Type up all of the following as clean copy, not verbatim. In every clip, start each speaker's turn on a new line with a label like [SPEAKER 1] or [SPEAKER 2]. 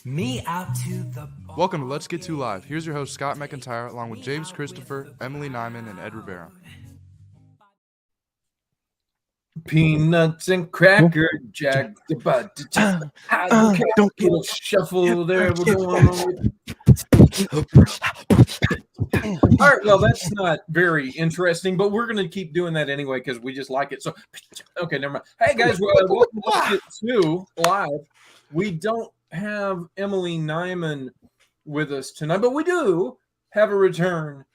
[SPEAKER 1] Me out to the
[SPEAKER 2] Welcome to Let's Get To Live. Here's your host, Scott McIntyre, along with James Christopher, Emily Nyman, and Ed Rivera.
[SPEAKER 3] Peanuts and Cracker Jack. Don't little shuffle there. We're going on. All right, well, that's not very interesting, but we're going to keep doing that anyway because we just like it. So, okay, never mind. Hey, guys, welcome to Let's Get To Live. We don't have Emily Nyman with us tonight, but we do have a return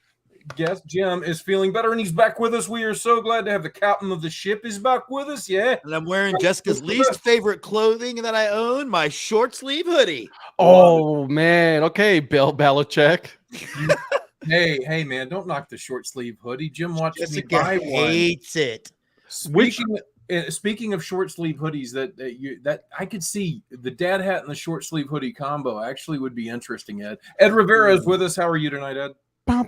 [SPEAKER 3] guest. Jim is feeling better, and he's back with us. We are so glad to have the captain of the ship is back with us. Yeah.
[SPEAKER 4] And I'm wearing Jessica's least favorite clothing that I own, my short sleeve hoodie.
[SPEAKER 5] Oh, man. Okay, Bill Belichick.
[SPEAKER 3] Hey, man, don't knock the short sleeve hoodie. Jim watched
[SPEAKER 4] Jessica
[SPEAKER 3] me buy one.
[SPEAKER 4] hates it.
[SPEAKER 3] Speaking of short sleeve hoodies, that I could see the dad hat and the short sleeve hoodie combo actually would be interesting. Ed Rivera is with us. How are you tonight, Ed?
[SPEAKER 5] I'm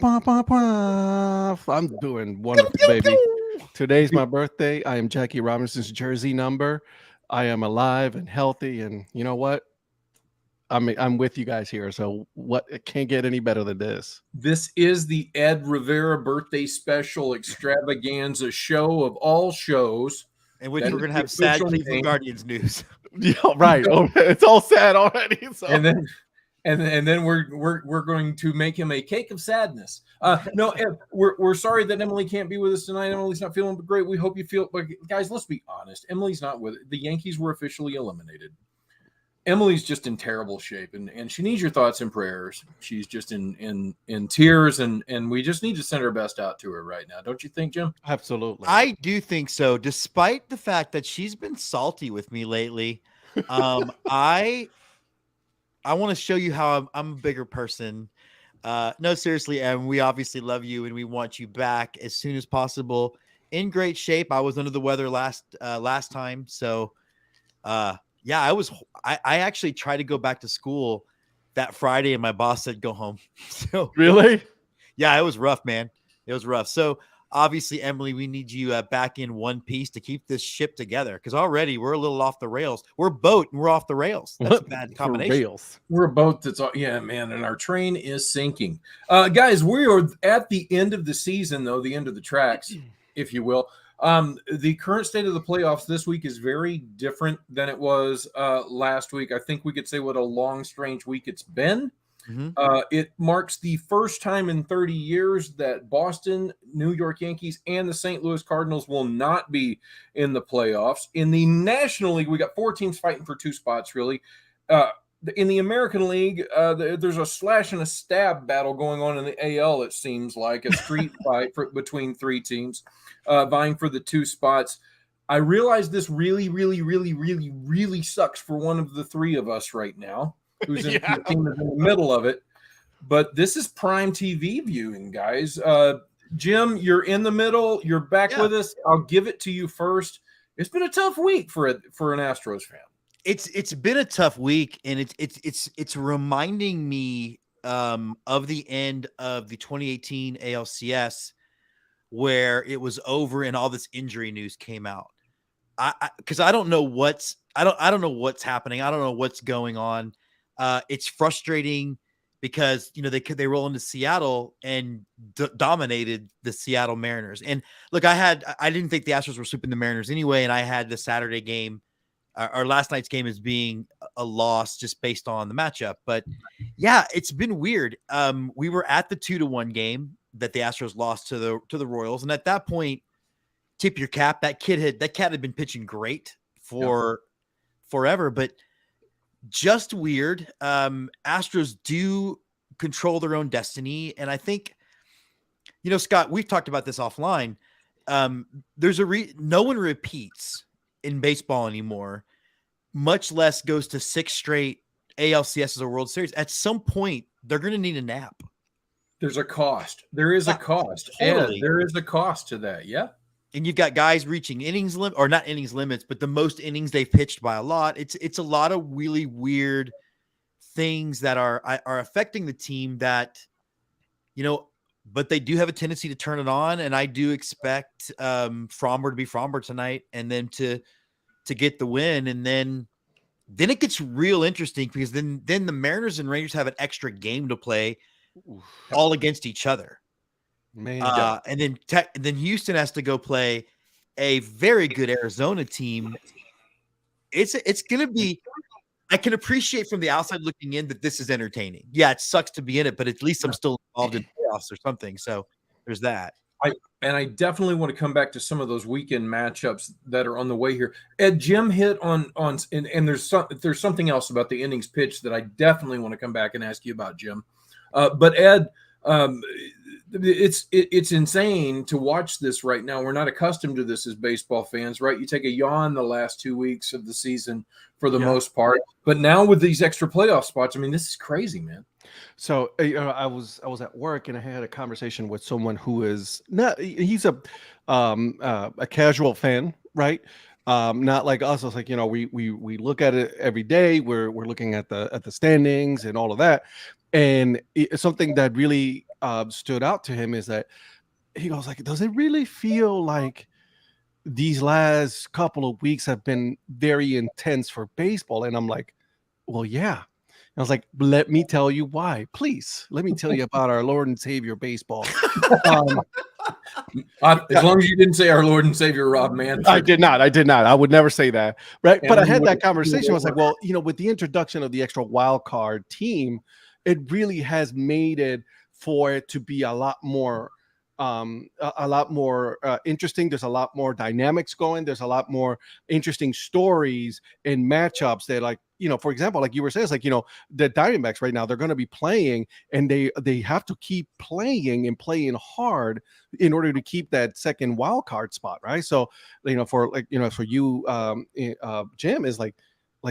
[SPEAKER 5] doing wonderful, baby. Today's my birthday. I am Jackie Robinson's jersey number. I am alive and healthy, and you know what? I'm with you guys here. So it can't get any better than this.
[SPEAKER 3] This is the Ed Rivera birthday special extravaganza show of all shows.
[SPEAKER 4] In which we're going to have sad Cleveland Guardians news.
[SPEAKER 5] Yeah, right. It's all sad already. So.
[SPEAKER 3] And then we're going to make him a cake of sadness. No, Ed, we're sorry that Emily can't be with us tonight. Emily's not feeling great. We hope you feel. But guys, let's be honest. Emily's not with it. The Yankees were officially eliminated. Emily's just in terrible shape, and she needs your thoughts and prayers. She's just in tears, and we just need to send our best out to her right now. Don't you think, Jim?
[SPEAKER 5] Absolutely.
[SPEAKER 4] I do think so, despite the fact that she's been salty with me lately. I want to show you how I'm a bigger person. No, seriously, and we obviously love you, and we want you back as soon as possible. In great shape. I was under the weather last time, so yeah, I actually tried to go back to school that Friday, and my boss said go home. So
[SPEAKER 5] really,
[SPEAKER 4] yeah, it was rough, man. It was rough. So obviously, Emily, we need you back in one piece to keep this ship together, because already we're a little off the rails. We're a boat and we're off the rails. That's a bad combination.
[SPEAKER 3] We're a boat that's yeah, man, and our train is sinking. Guys, we are at the end of the season, though, the end of the tracks, if you will. The current state of the playoffs this week is very different than it was last week. I think we could say what a long, strange week it's been.
[SPEAKER 4] Mm-hmm.
[SPEAKER 3] It marks the first time in 30 years that Boston, New York Yankees, and the St. Louis Cardinals will not be in the playoffs. In the National League, we got 4 teams fighting for 2 spots, really. In the American League, there's a slash and a stab battle going on in the AL, it seems like, a street fight between 3 teams vying for the 2 spots. I realize this really, really, really, really, really sucks for one of the 3 of us right now, who's in the middle of it. But this is prime TV viewing, guys. Jim, you're in the middle. You're back with us. I'll give it to you first. It's been a tough week for an Astros fan.
[SPEAKER 4] It's been a tough week, and it's reminding me of the end of the 2018 ALCS, where it was over and all this injury news came out. Because I don't know what's happening. I don't know what's going on. It's frustrating because they roll into Seattle and dominated the Seattle Mariners. And look, I didn't think the Astros were sweeping the Mariners anyway, and I had the Saturday game. Our last night's game as being a loss just based on the matchup. But yeah, it's been weird. We were at the 2-1 game that the Astros lost to the Royals. And at that point, tip your cap. That cat had been pitching great for forever, but just weird. Astros do control their own destiny. And I think, Scott, we've talked about this offline. There's no one repeats in baseball anymore, much less goes to 6 straight ALCS or World Series. At some point, they're going to need a nap.
[SPEAKER 3] There's a cost. There is a cost.
[SPEAKER 4] Totally.
[SPEAKER 3] And there is a cost to that. Yeah.
[SPEAKER 4] And you've got guys reaching innings limit, or not innings limits, but the most innings they've pitched by a lot. It's a lot of really weird things that are affecting the team that, but they do have a tendency to turn it on. And I do expect Fromber to be Fromber tonight, and then to get the win. And then then it gets real interesting because then the Mariners and Rangers have an extra game to play all against each other.
[SPEAKER 5] Man,
[SPEAKER 4] And then Houston has to go play a very good Arizona team. It's going to be, I can appreciate from the outside looking in that this is entertaining. Yeah, it sucks to be in it, but at least I'm still involved in playoffs or something. So there's that.
[SPEAKER 3] I definitely want to come back to some of those weekend matchups that are on the way here. Ed, Jim hit on and there's something else about the innings pitch that I definitely want to come back and ask you about, Jim. But Ed, it's insane to watch this right now. We're not accustomed to this as baseball fans, right? You take a yawn the last 2 weeks of the season for the most part, but now with these extra playoff spots, I mean, this is crazy, man.
[SPEAKER 5] So I was at work and I had a conversation with someone who is not, he's a casual fan, right? Not like us. It's like, we look at it every day. We're looking at the standings and all of that. And something that really stood out to him is that he goes like, does it really feel like these last couple of weeks have been very intense for baseball? And I'm like, well, yeah. I was like, let me tell you why. Please, let me tell you about our Lord and Savior baseball.
[SPEAKER 3] As long as you didn't say our Lord and Savior, Rob Manfred.
[SPEAKER 5] I did not. I would never say that. Right. But I had that conversation. I was like, well, with the introduction of the extra wild card team, it really has made it for it to be a lot more interesting. There's a lot more dynamics going. There's a lot more interesting stories and matchups that, like, for example, like you were saying, it's like, the Diamondbacks right now, they're going to be playing and they have to keep playing and playing hard in order to keep that second wild card spot. Right. So, for you, Jim, is like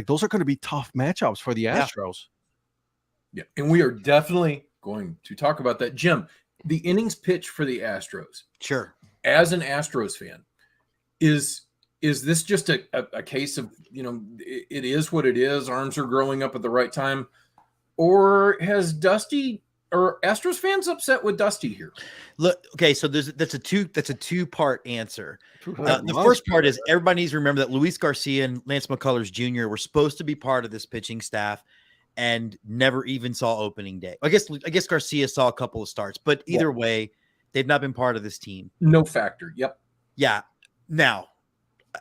[SPEAKER 5] those are going to be tough matchups for the Astros.
[SPEAKER 3] Yeah. And we are definitely going to talk about that. Jim, the innings pitch for the Astros.
[SPEAKER 4] Sure.
[SPEAKER 3] As an Astros fan, is this just a case of, it is what it is, arms are growing up at the right time, or has Dusty or Astros fans upset with Dusty here?
[SPEAKER 4] Look, okay, so that's a two-part answer. The first part is everybody needs to remember that Luis Garcia and Lance McCullers Jr. were supposed to be part of this pitching staff and never even saw opening day. I guess Garcia saw a couple of starts, but either way, they've not been part of this team.
[SPEAKER 3] No factor. Yep.
[SPEAKER 4] Yeah. Now,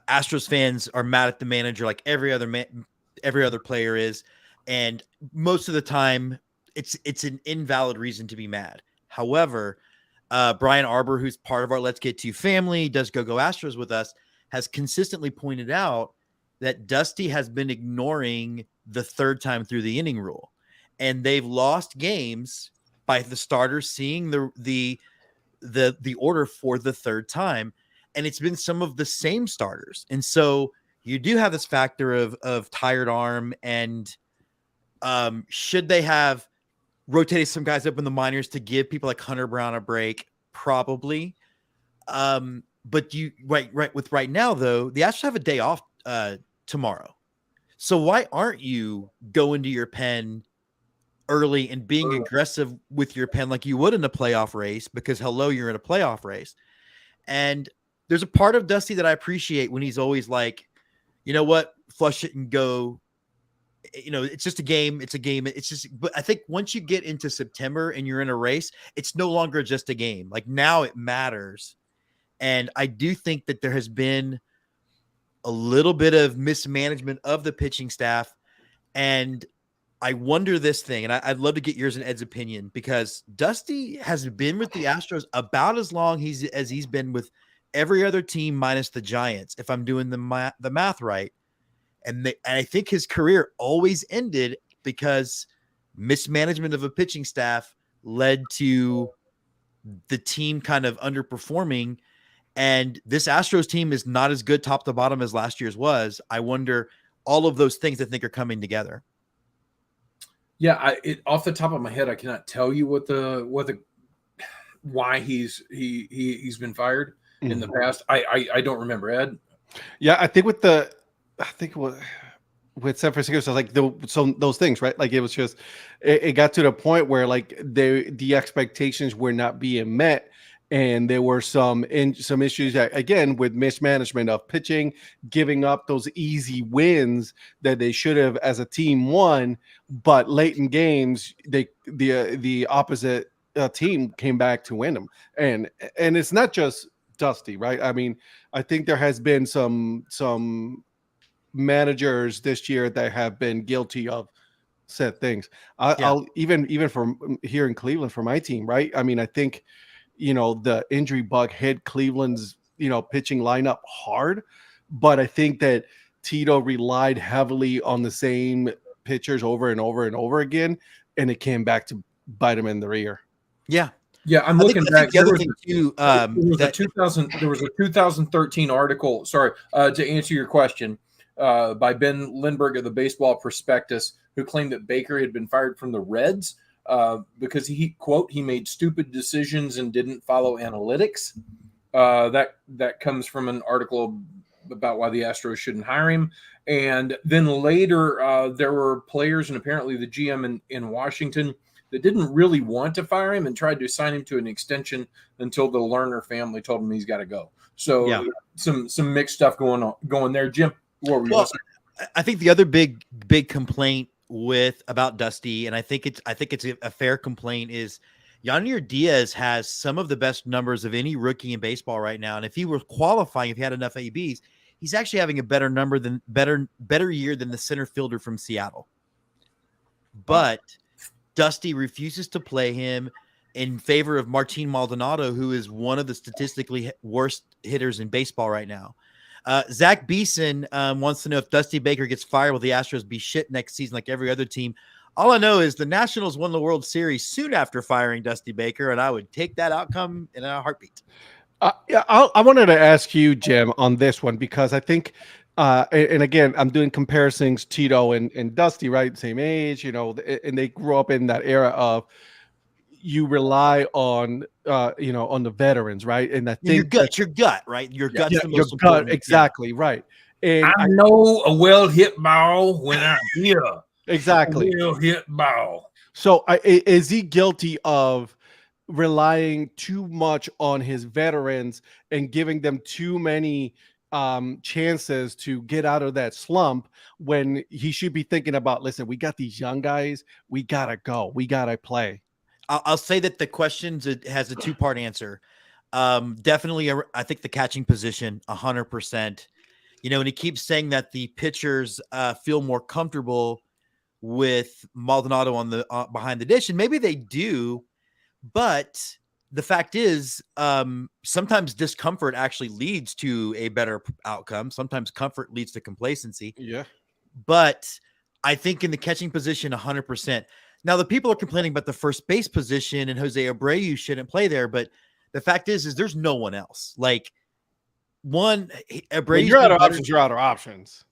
[SPEAKER 4] Astros fans are mad at the manager like every other player is, and most of the time it's an invalid reason to be mad. However, Brian Arbor, who's part of our Let's Get To family, does Go Astros with us, has consistently pointed out that Dusty has been ignoring the third time through the inning rule, and they've lost games by the starters seeing the order for the third time. And it's been some of the same starters. And so you do have this factor of tired arm, and should they have rotated some guys up in the minors to give people like Hunter Brown a break? Probably. But right now though, the Astros have a day off tomorrow. So why aren't you going to your pen early and being aggressive with your pen like you would in a playoff race? Because you're in a playoff race. And there's a part of Dusty that I appreciate when he's always like, you know what, flush it and go. It's just a game. It's a game. But I think once you get into September and you're in a race, it's no longer just a game. Like now it matters. And I do think that there has been a little bit of mismanagement of the pitching staff. And I wonder this thing, and I'd love to get yours and Ed's opinion, because Dusty has been with the Astros about as long as he's been with every other team minus the Giants, if I'm doing the math right. And I think his career always ended because mismanagement of a pitching staff led to the team kind of underperforming. And this Astros team is not as good top to bottom as last year's was. I wonder, all of those things I think are coming together.
[SPEAKER 3] Yeah, off the top of my head, I cannot tell you why he's been fired in the past. I don't remember, Ed.
[SPEAKER 5] Yeah, I think with San Francisco, so like those things, right? Like it was just it got to the point where like the expectations were not being met, and there were some issues that, again, with mismanagement of pitching, giving up those easy wins that they should have as a team won, but late in games the opposite team came back to win them, and it's not just Dusty, right? I mean, I think there has been some managers this year that have been guilty of said things. I'll even from here in Cleveland for my team, right? I mean, I think, the injury bug hit Cleveland's, pitching lineup hard, but I think that Tito relied heavily on the same pitchers over and over and over again, and it came back to bite him in the rear.
[SPEAKER 4] Yeah.
[SPEAKER 3] Yeah, I'm looking back.
[SPEAKER 4] The other thing too,
[SPEAKER 3] there was a 2013 article. Sorry, to answer your question, by Ben Lindbergh of the Baseball Prospectus, who claimed that Baker had been fired from the Reds because he made stupid decisions and didn't follow analytics. That comes from an article about why the Astros shouldn't hire him. And then later, there were players and apparently the GM in Washington that didn't really want to fire him and tried to sign him to an extension until the Lerner family told him he's got to go. So some mixed stuff going there. Jim, what were you saying?
[SPEAKER 4] I think the other big complaint about Dusty, and I think it's a fair complaint, is Yadier Diaz has some of the best numbers of any rookie in baseball right now. And if he were qualifying, if he had enough ABs, he's actually having a better year than the center fielder from Seattle. But Dusty refuses to play him in favor of Martin Maldonado, who is one of the statistically worst hitters in baseball right now. Zach Beeson wants to know if Dusty Baker gets fired, will the Astros be shit next season like every other team? All I know is the Nationals won the World Series soon after firing Dusty Baker, and I would take that outcome in a heartbeat.
[SPEAKER 5] I wanted to ask you, Jim, on this one, because I think and again, I'm doing comparisons, Tito and Dusty, right? Same age, and they grew up in that era of you rely on, on the veterans, right? And I think
[SPEAKER 4] your gut, right? Your gut's the most
[SPEAKER 5] gut,
[SPEAKER 4] important.
[SPEAKER 5] exactly, right. And
[SPEAKER 3] I know a well hit ball when I hear
[SPEAKER 5] exactly
[SPEAKER 3] a well hit ball.
[SPEAKER 5] So is he guilty of relying too much on his veterans and giving them too many chances to get out of that slump when he should be thinking about, listen, we got these young guys, we gotta go, we gotta play?
[SPEAKER 4] I'll say that the question has a two-part answer. Definitely, I think the catching position, 100%. And he keeps saying that the pitchers feel more comfortable with Maldonado on the behind the dish, and maybe they do, but the fact is, sometimes discomfort actually leads to a better outcome. Sometimes comfort leads to complacency.
[SPEAKER 5] Yeah.
[SPEAKER 4] But I think in the catching position, 100%. Now, the people are complaining about the first base position and Jose Abreu shouldn't play there. But the fact is there's no one else. Like, Abreu.
[SPEAKER 5] When you're out of options, you're out of options.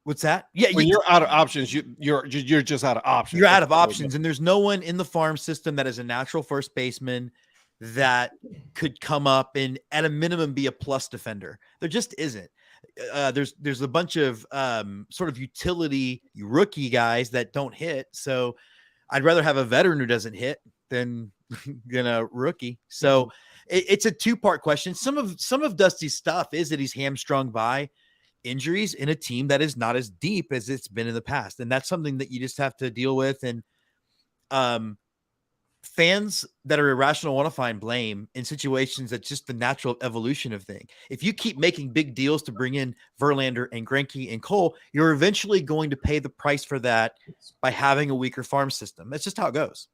[SPEAKER 4] What's that? Yeah.
[SPEAKER 5] When you're out of options, you're just out of options.
[SPEAKER 4] You're out of options. And there's no one in the farm system that is a natural first baseman that could come up and at a minimum be a plus defender. There just isn't. There's a bunch of sort of utility rookie guys that don't hit. So I'd rather have a veteran who doesn't hit than a rookie. So it's a two-part question. Some of Dusty's stuff is that he's hamstrung by injuries in a team that is not as deep as it's been in the past. And that's something that you just have to deal with. And fans that are irrational want to find blame in situations that's just the natural evolution of things. If you keep making big deals to bring in Verlander and Greinke and Cole, you're eventually going to pay the price for that by having a weaker farm system. That's just how it goes.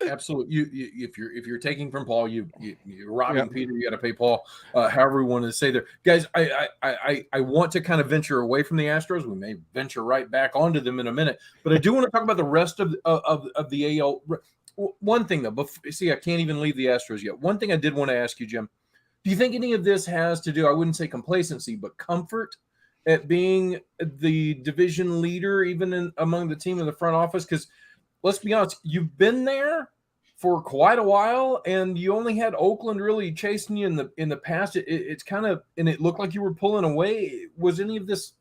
[SPEAKER 3] Absolutely. If you're taking from Paul, you're robbing Peter. You got to pay Paul. However we want to say there, guys. I want to kind of venture away from the Astros. We may venture right back onto them in a minute, but I do want to talk about the rest of the AL. One thing though, I can't even leave the Astros yet. One thing I did want to ask you, Jim. Do you think any of this has to do? I wouldn't say complacency, but comfort at being the division leader, even among the team in the front office? Because let's be honest, you've been there for quite a while, and you only had Oakland really chasing you in the past. It's kind of, and it looked like you were pulling away. Was any of this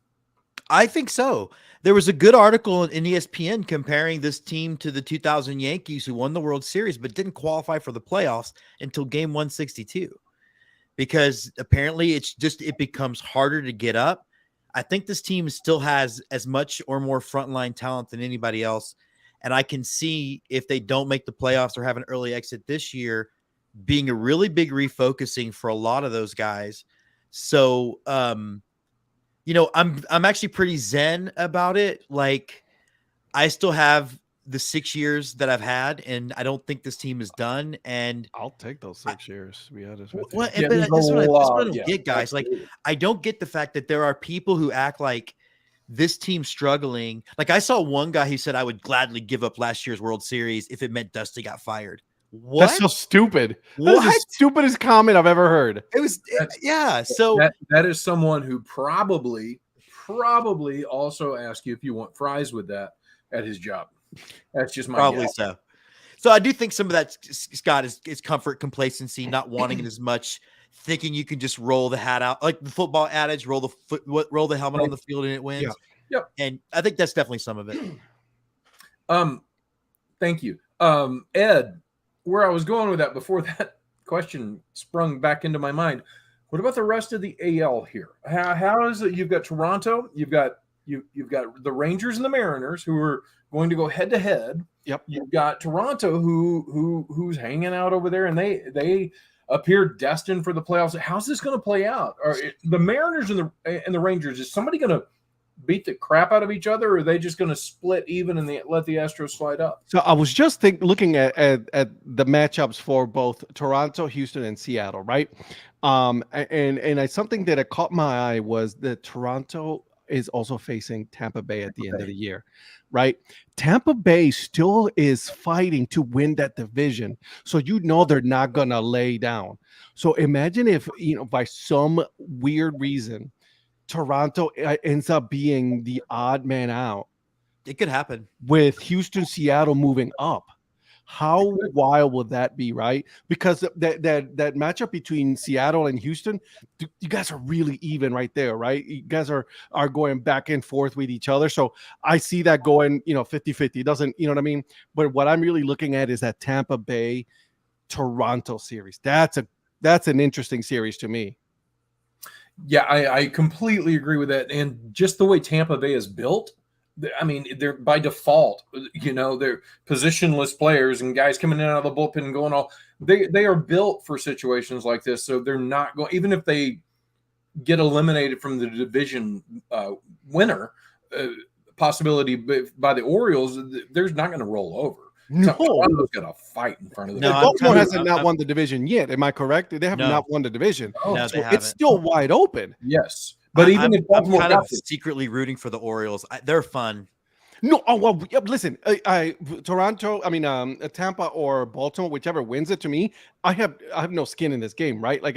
[SPEAKER 4] I think so. There was a good article in ESPN comparing this team to the 2000 Yankees who won the World Series but didn't qualify for the playoffs until game 162 because apparently it becomes harder to get up. I think this team still has as much or more frontline talent than anybody else. And I can see if they don't make the playoffs or have an early exit this year being a really big refocusing for a lot of those guys. So, you know, I'm actually pretty zen about it. Like, I still have the 6 years that I've had, and I don't think this team is done. And
[SPEAKER 5] I'll take those 6 years, to be honest with you.
[SPEAKER 4] well,
[SPEAKER 3] Yeah,
[SPEAKER 4] but
[SPEAKER 3] there's
[SPEAKER 4] this is what I don't
[SPEAKER 3] yeah,
[SPEAKER 4] get, guys. Like,
[SPEAKER 3] absolutely.
[SPEAKER 4] I don't get the fact that there are people who act like this team's struggling. Like, I saw one guy who said I would gladly give up last year's World Series if it meant Dusty got fired. What?
[SPEAKER 5] That's so stupid. That's the
[SPEAKER 4] What?
[SPEAKER 5] stupidest comment I've ever heard.
[SPEAKER 4] It was,
[SPEAKER 3] That's-
[SPEAKER 4] yeah. So
[SPEAKER 3] that is someone who probably also asked you if you want fries with that at his job. That's just my
[SPEAKER 4] probably
[SPEAKER 3] guess.
[SPEAKER 4] so. So I do think some of that, Scott, is comfort, complacency, not wanting it as much, thinking you can just roll the hat out, like the football adage, roll the helmet on the field and it wins.
[SPEAKER 5] Yeah.
[SPEAKER 3] Yep.
[SPEAKER 4] And I think that's definitely some of it.
[SPEAKER 3] Thank you. Ed, where I was going with that before that question sprung back into my mind. What about the rest of the AL here? How is it? You've got Toronto, you've got the Rangers and the Mariners who are going to go head to head.
[SPEAKER 5] Yep.
[SPEAKER 3] You've got Toronto who's hanging out over there, and they appear destined for the playoffs. How's this going to play out? Are the Mariners and the Rangers, is somebody going to beat the crap out of each other, or are they just going to split even and let the Astros slide up?
[SPEAKER 5] So I was just looking at the matchups for both Toronto, Houston, and Seattle, right? And something that caught my eye was that Toronto is also facing Tampa Bay at the end of the year, right? Tampa Bay still is fighting to win that division, so you know they're not gonna lay down. So imagine if, by some weird reason, Toronto ends up being the odd man out
[SPEAKER 4] It could happen.
[SPEAKER 5] with Houston, Seattle moving up. How wild would that be, right? Because that matchup between Seattle and Houston, you guys are really even right there, right? You guys are going back and forth with each other. So I see that going, 50-50. It doesn't, you know what I mean? But what I'm really looking at is that Tampa Bay Toronto series. That's an interesting series to me.
[SPEAKER 3] Yeah, I completely agree with that. And just the way Tampa Bay is built, I mean, they're by default, they're positionless players and guys coming in out of the bullpen and going all. They are built for situations like this, so they're not going. Even if they get eliminated from the division winner possibility by the Orioles, they're not going to roll over.
[SPEAKER 5] No,
[SPEAKER 3] Toronto's got a fight in front of them.
[SPEAKER 4] No,
[SPEAKER 5] Baltimore
[SPEAKER 4] I'm-
[SPEAKER 5] hasn't not won the division yet. Am I correct? They have
[SPEAKER 4] No.
[SPEAKER 5] not won the division.
[SPEAKER 3] Oh,
[SPEAKER 4] No,
[SPEAKER 3] so
[SPEAKER 4] they haven't.
[SPEAKER 5] It's still wide open.
[SPEAKER 3] yes, but even if
[SPEAKER 4] I'm
[SPEAKER 3] Baltimore
[SPEAKER 4] kind
[SPEAKER 3] got
[SPEAKER 4] of
[SPEAKER 3] this,
[SPEAKER 4] secretly rooting for the Orioles. They're fun.
[SPEAKER 5] No, well, listen, Toronto, Tampa or Baltimore, whichever wins it, to me, I have no skin in this game, right? Like,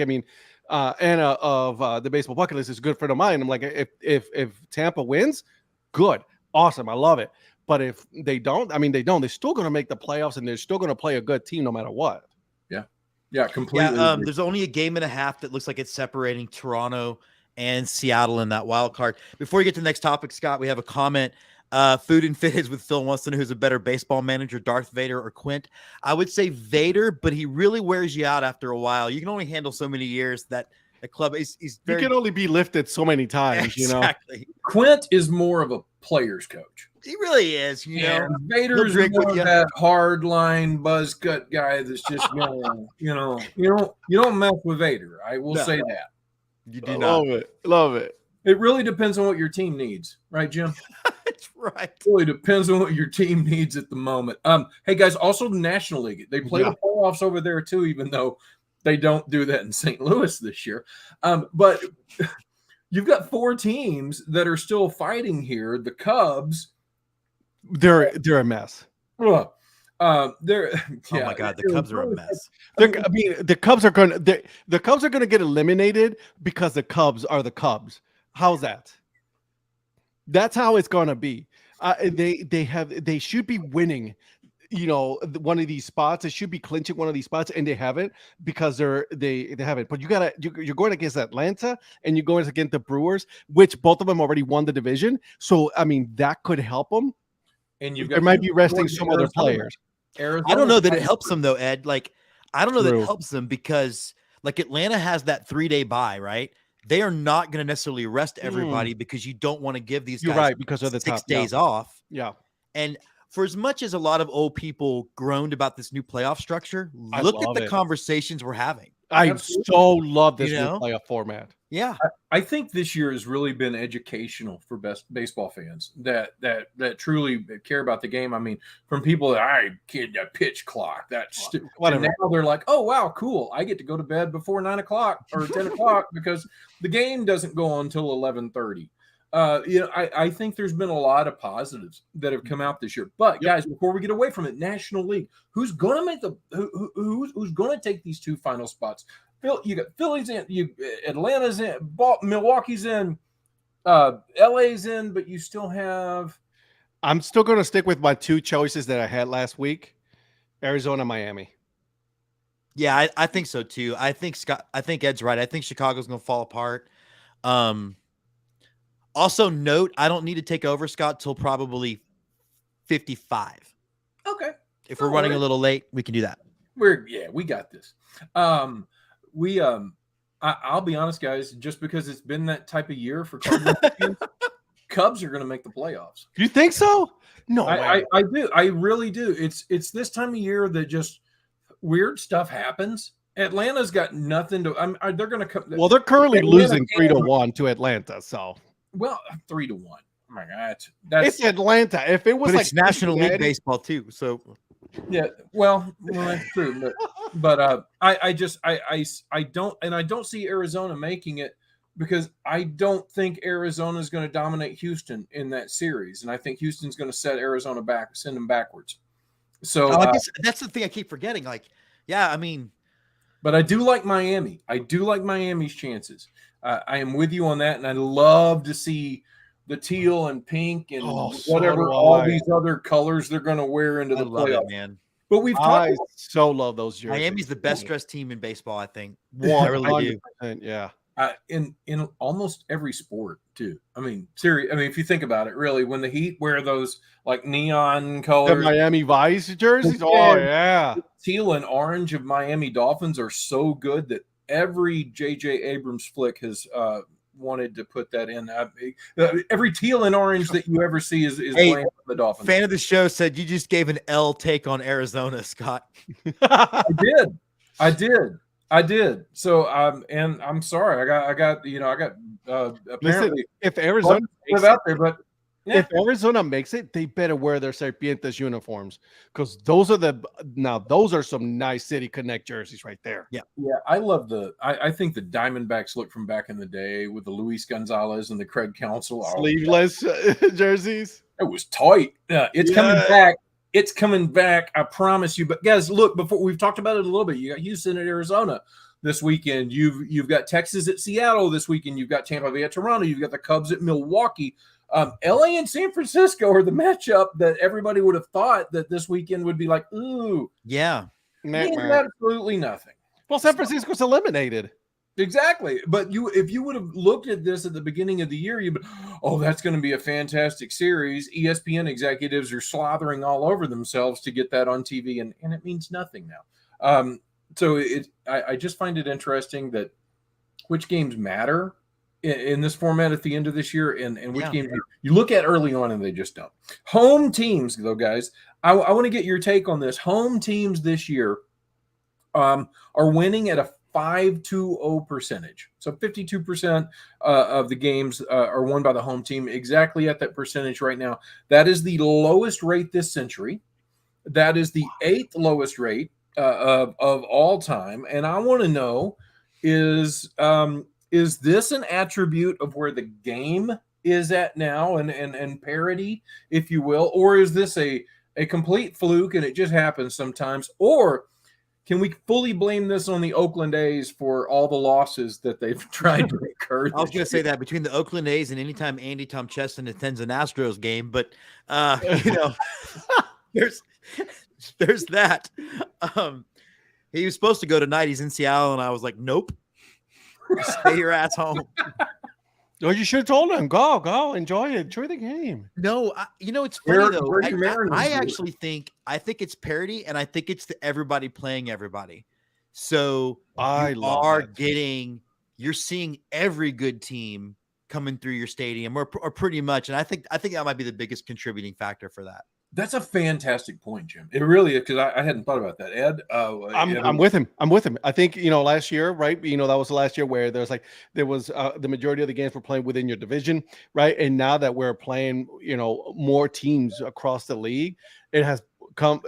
[SPEAKER 5] Anna of the Baseball Bucket List is good friend of mine. I'm like, if Tampa wins, good, awesome, I love it. But if they don't, they don't. They're still going to make the playoffs, and they're still going to play a good team no matter what.
[SPEAKER 3] yeah, completely.
[SPEAKER 4] Yeah,
[SPEAKER 3] agree.
[SPEAKER 4] there's only a game and a half that looks like it's separating Toronto and Seattle in that wild card. Before we get to the next topic, Scott, we have a comment. Food and Fit is with Phil wants to know who's a better baseball manager, Darth Vader or Quint. I would say Vader, but he really wears you out after a while. You can only handle so many years that the club is very
[SPEAKER 5] You can only be lifted so many times,
[SPEAKER 4] exactly.
[SPEAKER 3] Quint is more of a player's coach.
[SPEAKER 4] He really is,
[SPEAKER 3] And Vader's
[SPEAKER 4] drink
[SPEAKER 3] more
[SPEAKER 4] with
[SPEAKER 3] of
[SPEAKER 4] you.
[SPEAKER 3] that hard line buzz cut guy that's just going, you don't mess with Vader. I will
[SPEAKER 4] No.
[SPEAKER 3] say that.
[SPEAKER 4] You do not.
[SPEAKER 5] Love it.
[SPEAKER 3] It really depends on what your team needs, right, Jim?
[SPEAKER 4] That's right.
[SPEAKER 3] It really depends on what your team needs at the moment. Hey guys, also the National League. They play the playoffs over there too, even though they don't do that in St. Louis this year. But you've got 4 teams that are still fighting here. The Cubs.
[SPEAKER 5] They're a mess.
[SPEAKER 3] They're
[SPEAKER 4] Oh my God, the Cubs are a mess.
[SPEAKER 5] The Cubs are going. The Cubs are going to get eliminated because the Cubs are the Cubs. How's that? That's how it's going to be. They should be winning. one of these spots. It should be clinching one of these spots, and they haven't because they haven't. But you're going against Atlanta, and you're going against the Brewers, which both of them already won the division. So I mean, that could help them.
[SPEAKER 3] And you've
[SPEAKER 5] They
[SPEAKER 3] got
[SPEAKER 5] might be resting some other players.
[SPEAKER 4] I don't know that it helps them though, Ed. Like, I don't know that
[SPEAKER 5] True.
[SPEAKER 4] it helps them because like Atlanta has that 3-day bye, right? They are not going to necessarily rest everybody because you don't want to give these
[SPEAKER 5] You're
[SPEAKER 4] guys
[SPEAKER 5] right because of the
[SPEAKER 4] 6
[SPEAKER 5] top, yeah.
[SPEAKER 4] days off.
[SPEAKER 5] Yeah.
[SPEAKER 4] And for as much as a lot of old people groaned about this new playoff structure,
[SPEAKER 5] I
[SPEAKER 4] look at
[SPEAKER 5] love
[SPEAKER 4] the
[SPEAKER 5] it.
[SPEAKER 4] conversations we're having.
[SPEAKER 5] I
[SPEAKER 3] Absolutely.
[SPEAKER 5] so love this
[SPEAKER 4] You
[SPEAKER 5] new
[SPEAKER 4] know?
[SPEAKER 5] playoff format.
[SPEAKER 4] Yeah.
[SPEAKER 3] I think this year has really been educational for baseball fans that truly care about the game. I mean, from people that I kid a pitch clock, that's
[SPEAKER 5] Whatever.
[SPEAKER 3] now they're like, oh wow, cool. I get to go to bed before 9 o'clock or 10 o'clock because the game doesn't go on until 11:30. I think there's been a lot of positives that have come out this year. But guys, before we get away from it, National League, who's going to make who's going to take these two final spots? You got Philly's in, Atlanta's in, Milwaukee's in, LA's in, but you still have.
[SPEAKER 5] I'm still going to stick with my two choices that I had last week: Arizona, Miami.
[SPEAKER 4] Yeah, I think so too. I think Ed's right. I think Chicago's going to fall apart. Also note, I don't need to take over, Scott, till probably 55.
[SPEAKER 3] Okay.
[SPEAKER 4] If we're running a little late, we can do that.
[SPEAKER 3] We got this. I'll be honest, guys, just because it's been that type of year for Cardinals fans, Cubs are going to make the playoffs.
[SPEAKER 5] You think so? No,
[SPEAKER 3] I do. I really do. It's this time of year that just weird stuff happens. Atlanta's got nothing to. They're going to come.
[SPEAKER 5] Well, they're currently
[SPEAKER 3] Atlanta
[SPEAKER 5] losing
[SPEAKER 3] can't-
[SPEAKER 5] 3-1 to Atlanta. So
[SPEAKER 3] 3-1. Oh my God, that's
[SPEAKER 5] it's Atlanta. If it was
[SPEAKER 4] But
[SPEAKER 5] like
[SPEAKER 4] it's National League
[SPEAKER 5] Cincinnati-
[SPEAKER 4] baseball too. So
[SPEAKER 3] yeah. Well, that's true. But I don't see Arizona making it because I don't think Arizona is going to dominate Houston in that series, and I think Houston's going to set Arizona back, send them backwards. So
[SPEAKER 4] I guess that's the thing I keep forgetting. Like, yeah, I mean,
[SPEAKER 3] but I do like Miami. I do like Miami's chances. I am with you on that, and I love to see the teal and pink and
[SPEAKER 5] so
[SPEAKER 3] whatever
[SPEAKER 5] do
[SPEAKER 3] all
[SPEAKER 5] I.
[SPEAKER 3] these other colors they're going to wear into
[SPEAKER 4] I
[SPEAKER 3] the
[SPEAKER 4] love
[SPEAKER 3] playoffs.
[SPEAKER 4] it, man.
[SPEAKER 3] But we've talked.
[SPEAKER 5] I so love those jerseys.
[SPEAKER 4] Miami's the best dressed team in baseball, I think. I really do.
[SPEAKER 5] 100%, yeah.
[SPEAKER 3] In almost every sport too. I mean, serious. I mean, if you think about it, really, when the Heat wear those like neon
[SPEAKER 5] The
[SPEAKER 3] colors,
[SPEAKER 5] Miami Vice jerseys.
[SPEAKER 3] Yeah.
[SPEAKER 5] Oh yeah.
[SPEAKER 3] teal and orange of Miami Dolphins are so good that every J.J. Abrams flick has wanted to put that in. Every teal and orange that you ever see is
[SPEAKER 4] Hey,
[SPEAKER 3] playing for the Dolphins.
[SPEAKER 4] Fan of the show said you just gave an L take on Arizona, Scott.
[SPEAKER 3] I did. So and I'm sorry. I got apparently
[SPEAKER 5] Listen, if Arizona
[SPEAKER 3] live
[SPEAKER 5] makes
[SPEAKER 3] out
[SPEAKER 5] it,
[SPEAKER 3] there, but yeah.
[SPEAKER 5] if Arizona makes it, they better wear their Serpientes uniforms because those are some nice City Connect jerseys right there.
[SPEAKER 3] Yeah, I love I think the Diamondbacks look from back in the day with the Luis Gonzalez and the Craig Counsell.
[SPEAKER 5] Sleeveless jerseys.
[SPEAKER 3] It was tight. It's coming back. It's coming back. I promise you. But guys, look, before we've talked about it a little bit. You got Houston at Arizona this weekend. You've got Texas at Seattle this weekend. You've got Tampa Bay at Toronto. You've got the Cubs at Milwaukee. LA and San Francisco are the matchup that everybody would have thought that this weekend would be like, ooh,
[SPEAKER 4] Yeah.
[SPEAKER 3] means absolutely nothing.
[SPEAKER 5] Well, San Francisco's eliminated.
[SPEAKER 3] Exactly. But if you would have looked at this at the beginning of the year, you'd be, oh, that's going to be a fantastic series. ESPN executives are slothering all over themselves to get that on TV, and it means nothing now. So I just find it interesting that which games matter in this format at the end of this year and which games you look at early on and they just don't. Home teams, though, guys, I want to get your take on this. Home teams this year are winning at a 5-2-0 percentage. So 52% of the games are won by the home team, exactly at that percentage right now. That is the lowest rate this century. That is the 8th lowest rate of all time. And I want to know, is this an attribute of where the game is at now and parity, if you will, or is this a complete fluke and it just happens sometimes? Or can we fully blame this on the Oakland A's for all the losses that they've tried to incur?
[SPEAKER 4] I was going to say that between the Oakland A's and anytime Andy Tom Cheston attends an Astros game, but there's there's that. He was supposed to go tonight. He's in Seattle, and I was like, nope. Stay your ass home.
[SPEAKER 5] Oh, you should have told him, go, enjoy it, enjoy the game.
[SPEAKER 4] No, it's funny though.
[SPEAKER 3] Where do Mariners
[SPEAKER 4] I
[SPEAKER 3] do?
[SPEAKER 4] actually think it's parody, and I think it's everybody playing everybody. So
[SPEAKER 5] I
[SPEAKER 4] you
[SPEAKER 5] love
[SPEAKER 4] are
[SPEAKER 5] that.
[SPEAKER 4] you're seeing every good team coming through your stadium, or pretty much. And I think that might be the biggest contributing factor for that.
[SPEAKER 3] That's a fantastic point, Jim. It really is, because I hadn't thought about that. Ed,
[SPEAKER 5] I'm with him. I think, last year, right? That was the last year where there was the majority of the games were playing within your division, right? And now that we're playing, more teams across the league, it has come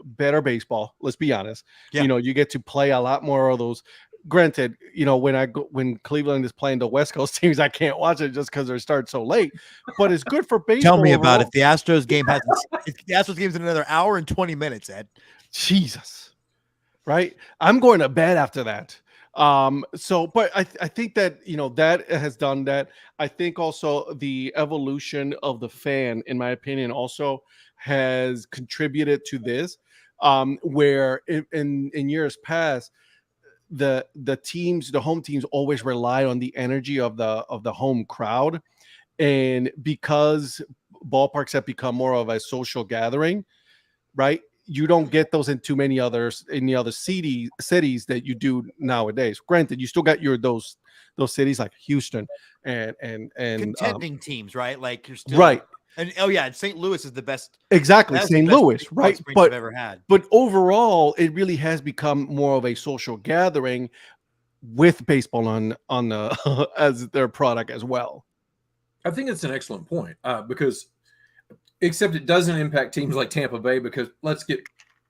[SPEAKER 5] better baseball. Let's be honest.
[SPEAKER 4] Yeah.
[SPEAKER 5] You get to play a lot more of those. Granted, when Cleveland is playing the West Coast teams, I can't watch it just because they start so late. But it's good for baseball.
[SPEAKER 4] Tell me about
[SPEAKER 5] overall.
[SPEAKER 4] if the Astros game has if the Astros game's in another hour and 20 minutes, Ed.
[SPEAKER 5] Jesus, right? I'm going to bed after that. But I think that that has done that. I think also the evolution of the fan, in my opinion, also has contributed to this. Where in years past, the home teams always rely on the energy of the home crowd, and because ballparks have become more of a social gathering, right? You don't get those in too many others in the other cities that you do nowadays. Granted, you still got those cities like Houston and
[SPEAKER 4] Contending teams, right? Like you're still
[SPEAKER 5] right.
[SPEAKER 4] And St. Louis is the best.
[SPEAKER 5] Exactly,
[SPEAKER 4] That's the
[SPEAKER 5] St.
[SPEAKER 4] best
[SPEAKER 5] Louis,
[SPEAKER 4] baseball
[SPEAKER 5] right?
[SPEAKER 4] experience I've ever had.
[SPEAKER 5] But overall, it really has become more of a social gathering with baseball on the as their product as well.
[SPEAKER 3] I think it's an excellent point, because except it doesn't impact teams like Tampa Bay, because let's get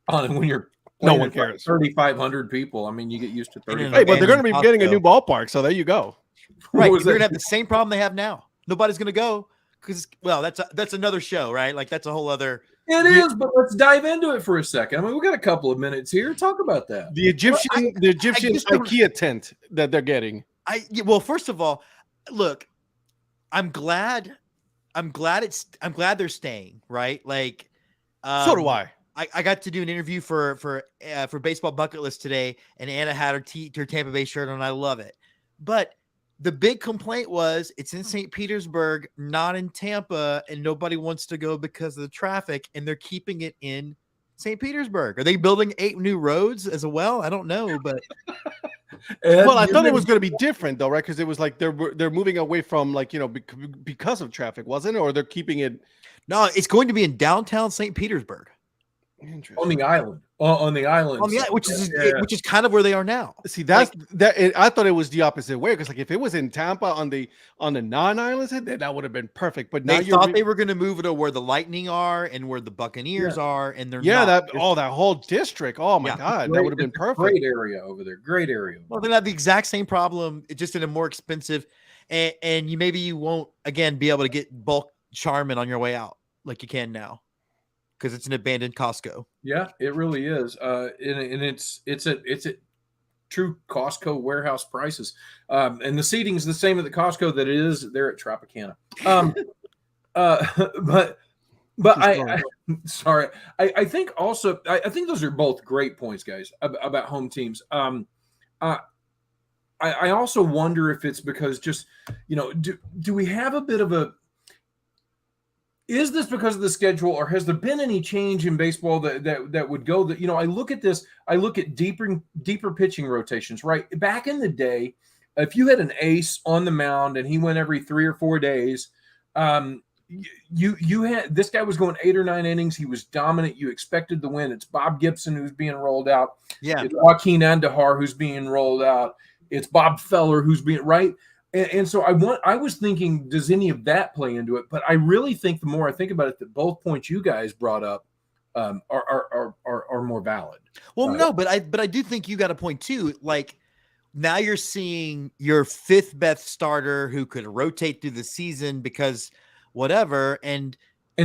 [SPEAKER 3] on it, when you're
[SPEAKER 5] No
[SPEAKER 3] playing
[SPEAKER 5] one
[SPEAKER 3] in front of
[SPEAKER 5] cares.
[SPEAKER 3] 3,500 people. I mean, you get used to 35.
[SPEAKER 5] Hey, but they're going to be
[SPEAKER 4] Costco.
[SPEAKER 5] getting a new ballpark, so there you go.
[SPEAKER 4] Right,
[SPEAKER 3] was
[SPEAKER 4] you're
[SPEAKER 3] that?
[SPEAKER 4] gonna have the same problem they have now. Nobody's gonna go because that's another show, right? Like that's a whole other.
[SPEAKER 3] It is, but let's dive into it for a second. I mean, we got a couple of minutes here. Talk about that.
[SPEAKER 5] The Egyptian
[SPEAKER 4] just-
[SPEAKER 5] IKEA tent that they're getting.
[SPEAKER 4] Well, first of all, look, I'm glad they're staying, right? Like,
[SPEAKER 5] So do I.
[SPEAKER 4] I got to do an interview for Baseball Bucket List today, and Anna had her Tampa Bay shirt on. I love it, but the big complaint was it's in St. Petersburg, not in Tampa, and nobody wants to go because of the traffic, and they're keeping it in St. Petersburg. Are they building 8 new roads as well? I don't know, but
[SPEAKER 3] Ed,
[SPEAKER 5] Well, I
[SPEAKER 3] you've
[SPEAKER 5] thought it
[SPEAKER 3] been-
[SPEAKER 5] was going to be different though, right? Because it was like they're moving away from because of traffic, wasn't it? Or they're keeping it
[SPEAKER 4] no, it's going to be in downtown St. Petersburg.
[SPEAKER 5] interesting.
[SPEAKER 3] on the island. On the island.
[SPEAKER 4] Which is
[SPEAKER 3] Yeah.
[SPEAKER 4] which is kind of where they are now.
[SPEAKER 5] See, I thought it was the opposite way, because like if it was in Tampa on the non-islands, then that would have been perfect. But now
[SPEAKER 4] They thought they were going to move it to where the Lightning are and where the Buccaneers are, and they're not.
[SPEAKER 5] that whole district. Oh my
[SPEAKER 4] Yeah.
[SPEAKER 5] God,
[SPEAKER 3] Great-
[SPEAKER 5] that would have been
[SPEAKER 3] it's a
[SPEAKER 5] perfect.
[SPEAKER 3] Great area over there. Great area.
[SPEAKER 4] Well, they're not the exact same problem. It's just in a more expensive, and you won't again be able to get bulk Charmin on your way out like you can now, because it's an abandoned Costco.
[SPEAKER 3] Yeah, it really is. And it's a true Costco warehouse prices. And the seating's the same at the Costco that it is there at Tropicana. But sorry. I think also I think those are both great points, guys, about home teams. I also wonder if it's because just do we have a bit of a, is this because of the schedule, or has there been any change in baseball that would go that, I look at this, I look at deeper pitching rotations, right? Back in the day, if you had an ace on the mound and he went every 3 or 4 days, you had, this guy was going 8 or 9 innings. He was dominant. You expected the win. It's Bob Gibson who's being rolled out.
[SPEAKER 4] Yeah.
[SPEAKER 3] It's Joaquin Andahar who's being rolled out. It's Bob Feller who's being right. And so I was thinking, does any of that play into it? But I really think the more I think about it, that both points you guys brought up are more valid.
[SPEAKER 4] Well, no, but I do think you got a point too. Like now you're seeing your 5th best starter who could rotate through the season because whatever, and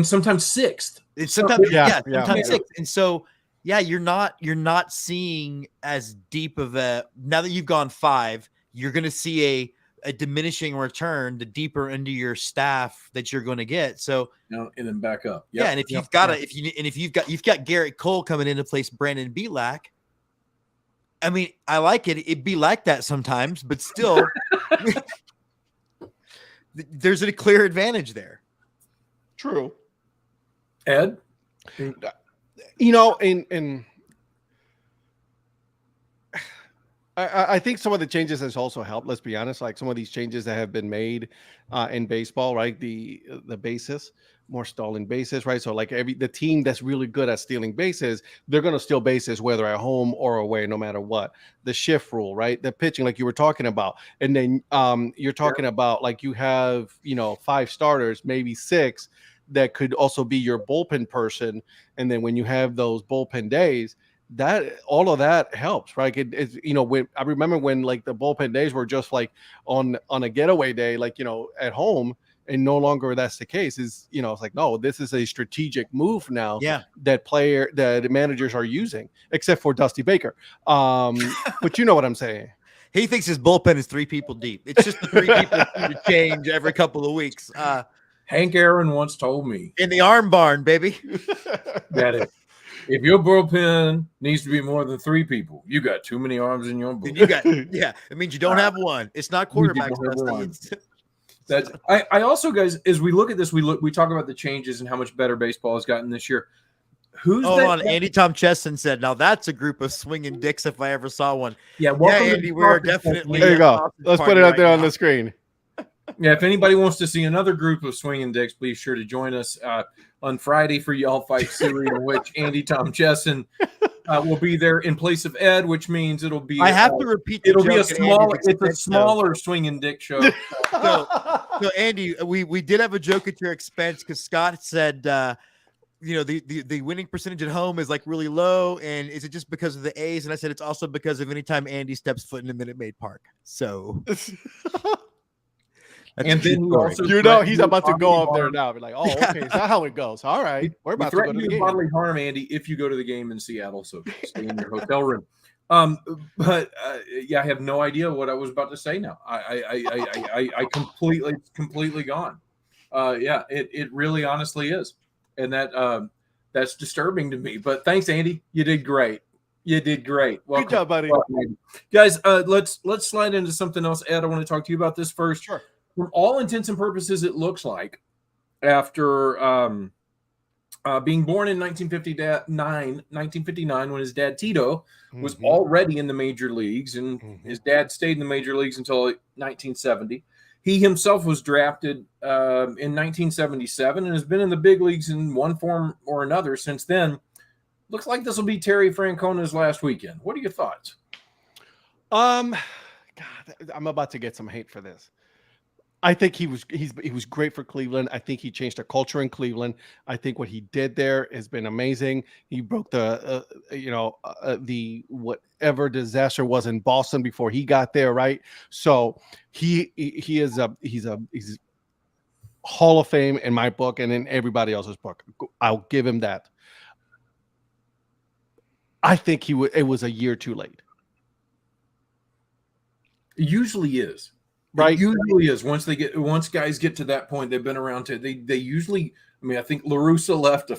[SPEAKER 3] sometimes 6th.
[SPEAKER 4] it's sometimes
[SPEAKER 5] Yeah.
[SPEAKER 4] sometimes 6th. And so you're not seeing as deep of a, now that you've gone 5, you're going to see a a diminishing return the deeper into your staff that you're going to get. So
[SPEAKER 3] and then back up.
[SPEAKER 4] yeah, and if you've got you've got Garrett Cole coming in to place Brandon Belak. I mean, I like it. It'd be like that sometimes, but still, there's a clear advantage there.
[SPEAKER 5] True.
[SPEAKER 3] Ed,
[SPEAKER 5] You know, and I think some of the changes has also helped. Let's be honest, like some of these changes that have been made in baseball, right? The bases, more stolen bases, right? So like the team that's really good at stealing bases, they're going to steal bases whether at home or away, no matter what. The shift rule, right? The pitching, like you were talking about, and then you're talking about like you have 5 starters, maybe 6 that could also be your bullpen person, and then when you have those bullpen days, that all of that helps, right? It's when I remember when like the bullpen days were just like on a getaway day, like at home, and no longer that's the case. It's like, no, this is a strategic move now.
[SPEAKER 4] Yeah,
[SPEAKER 5] that managers are using, except for Dusty Baker. But you know what I'm saying.
[SPEAKER 4] he thinks his bullpen is 3 people deep. It's just the 3 people that change every couple of weeks.
[SPEAKER 3] Hank Aaron once told me
[SPEAKER 4] In the arm barn, baby.
[SPEAKER 3] that if your bullpen needs to be more than 3 people, you got too many arms in your bullpen.
[SPEAKER 4] You got it means you don't have one. It's not quarterbacks.
[SPEAKER 3] That's I also, guys, as we look at this, we talk about the changes and how much better baseball has gotten this year. Who's
[SPEAKER 4] Hold on, Andy Tom Chesson said, "Now that's a group of swinging dicks if I ever saw one."
[SPEAKER 3] Yeah,
[SPEAKER 4] Andy, we're definitely.
[SPEAKER 5] There you go. Let's put it out there on the screen.
[SPEAKER 3] Yeah, if anybody wants to see another group of swinging dicks, please sure to join us on Friday for Y'all Fight Series, in which Andy Tom Chesson will be there in place of Ed, which means it'll be.
[SPEAKER 4] I have to repeat.
[SPEAKER 3] It'll be a smaller swinging dick show.
[SPEAKER 4] So Andy, we did have a joke at your expense because Scott said, the winning percentage at home is like really low, and is it just because of the A's? And I said it's also because of any time Andy steps foot in a Minute Maid Park. So.
[SPEAKER 3] And then
[SPEAKER 5] he's about to go up there now. Be like, oh, okay, is that how it goes? All right, we're about to go to the game.
[SPEAKER 3] Bodily harm, Andy, if you go to the game in Seattle, so stay in your hotel room. But I have no idea what I was about to say now. I completely gone. It really honestly is, and that's disturbing to me. But thanks, Andy. You did great. Welcome.
[SPEAKER 5] Good job, buddy.
[SPEAKER 3] Guys, let's slide into something else. Ed, I want to talk to you about this first.
[SPEAKER 5] Sure.
[SPEAKER 3] From all intents and purposes, it looks like after being born in 1959, when his dad Tito was already in the major leagues, and his dad stayed in the major leagues until 1970. He himself was drafted in 1977 and has been in the big leagues in one form or another since then. Looks like this will be Terry Francona's last weekend. What are your thoughts?
[SPEAKER 5] God, I'm about to get some hate for this. I think he was great for Cleveland. I think he changed the culture in Cleveland. I think what he did there has been amazing. He broke the whatever disaster was in Boston before he got there, right? So he's Hall of Fame in my book and in everybody else's book. I'll give him that. I think it was a year too late.
[SPEAKER 3] It usually is.
[SPEAKER 5] Right.
[SPEAKER 3] It usually is. Once guys get to that point, they've been around they usually, I think La Russa left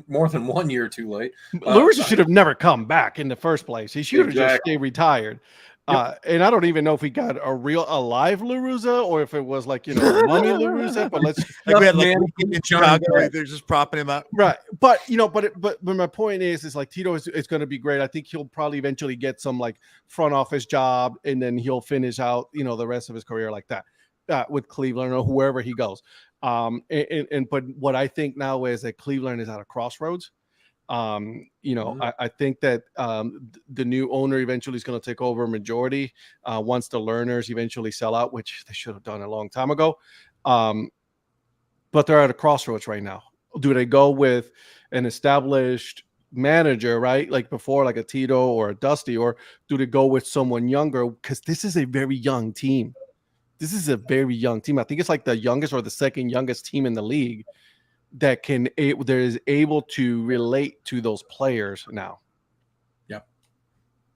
[SPEAKER 3] more than 1 year too late.
[SPEAKER 5] La Russa should have never come back in the first place. He should have just stayed retired. Yep. And I don't even know if we got a real alive La Russa or if it was like, mummy La Russa, but let's
[SPEAKER 4] we had in Chicago, they're just propping him up.
[SPEAKER 5] Right. But but my point is like Tito is going to be great. I think he'll probably eventually get some like front office job, and then he'll finish out, the rest of his career like that with Cleveland or whoever he goes. But what I think now is that Cleveland is at a crossroads. I think that the new owner eventually is going to take over a majority once the Lerners eventually sell out, which they should have done a long time ago. But they're at a crossroads right now. Do they go with an established manager, right? Like before, like a Tito or a Dusty, or do they go with someone younger? Because this is a very young team. I think it's like the youngest or the second youngest team in the league that is able to relate to those players now.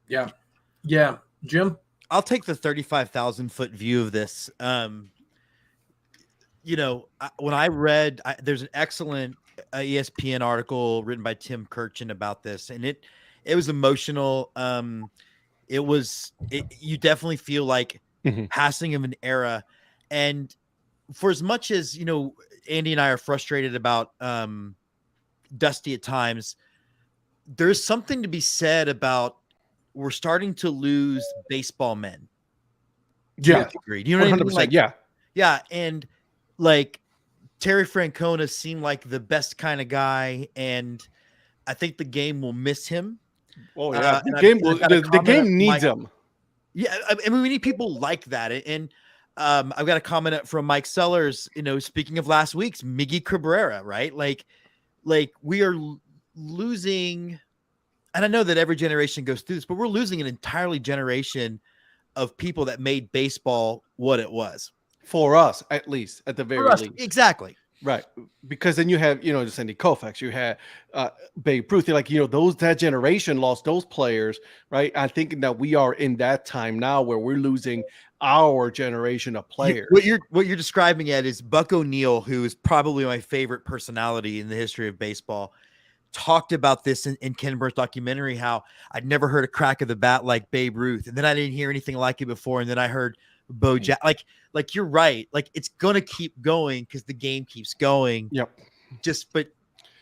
[SPEAKER 3] Yeah. Jim?
[SPEAKER 4] I'll take the 35,000 foot view of this. When I read, there's an excellent ESPN article written by Tim Kirchin about this, and it was emotional. You definitely feel like passing of an era. And for as much as, Andy and I are frustrated about Dusty at times, there's something to be said about we're starting to lose baseball men.
[SPEAKER 5] Yeah.
[SPEAKER 4] Agreed. You know what I mean?
[SPEAKER 5] 100%.
[SPEAKER 4] Like,
[SPEAKER 5] yeah.
[SPEAKER 4] Yeah. And like Terry Francona seemed like the best kind of guy. And I think the game will miss him.
[SPEAKER 5] Oh yeah.
[SPEAKER 4] The
[SPEAKER 5] game needs him.
[SPEAKER 4] Yeah. I mean, we need people like that. And I've got a comment from Mike Sellers, speaking of last week's Miggy Cabrera, right? Like we are losing, and I know that every generation goes through this, but we're losing an entirely generation of people that made baseball what it was.
[SPEAKER 5] For us, at least, at the very least.
[SPEAKER 4] Exactly.
[SPEAKER 5] Right. Because then you have, Sandy Koufax, you had Babe Ruth. Like, that generation lost those players, right? I think that we are in that time now where we're losing our generation of players.
[SPEAKER 4] What you're describing, Ed, is Buck O'Neil, who is probably my favorite personality in the history of baseball, talked about this in Ken Burns' documentary, how I'd never heard a crack of the bat like Babe Ruth. And then I didn't hear anything like it before. And then I heard Bo Jack. Like you're right. Like it's going to keep going because the game keeps going.
[SPEAKER 5] Yep.
[SPEAKER 4] But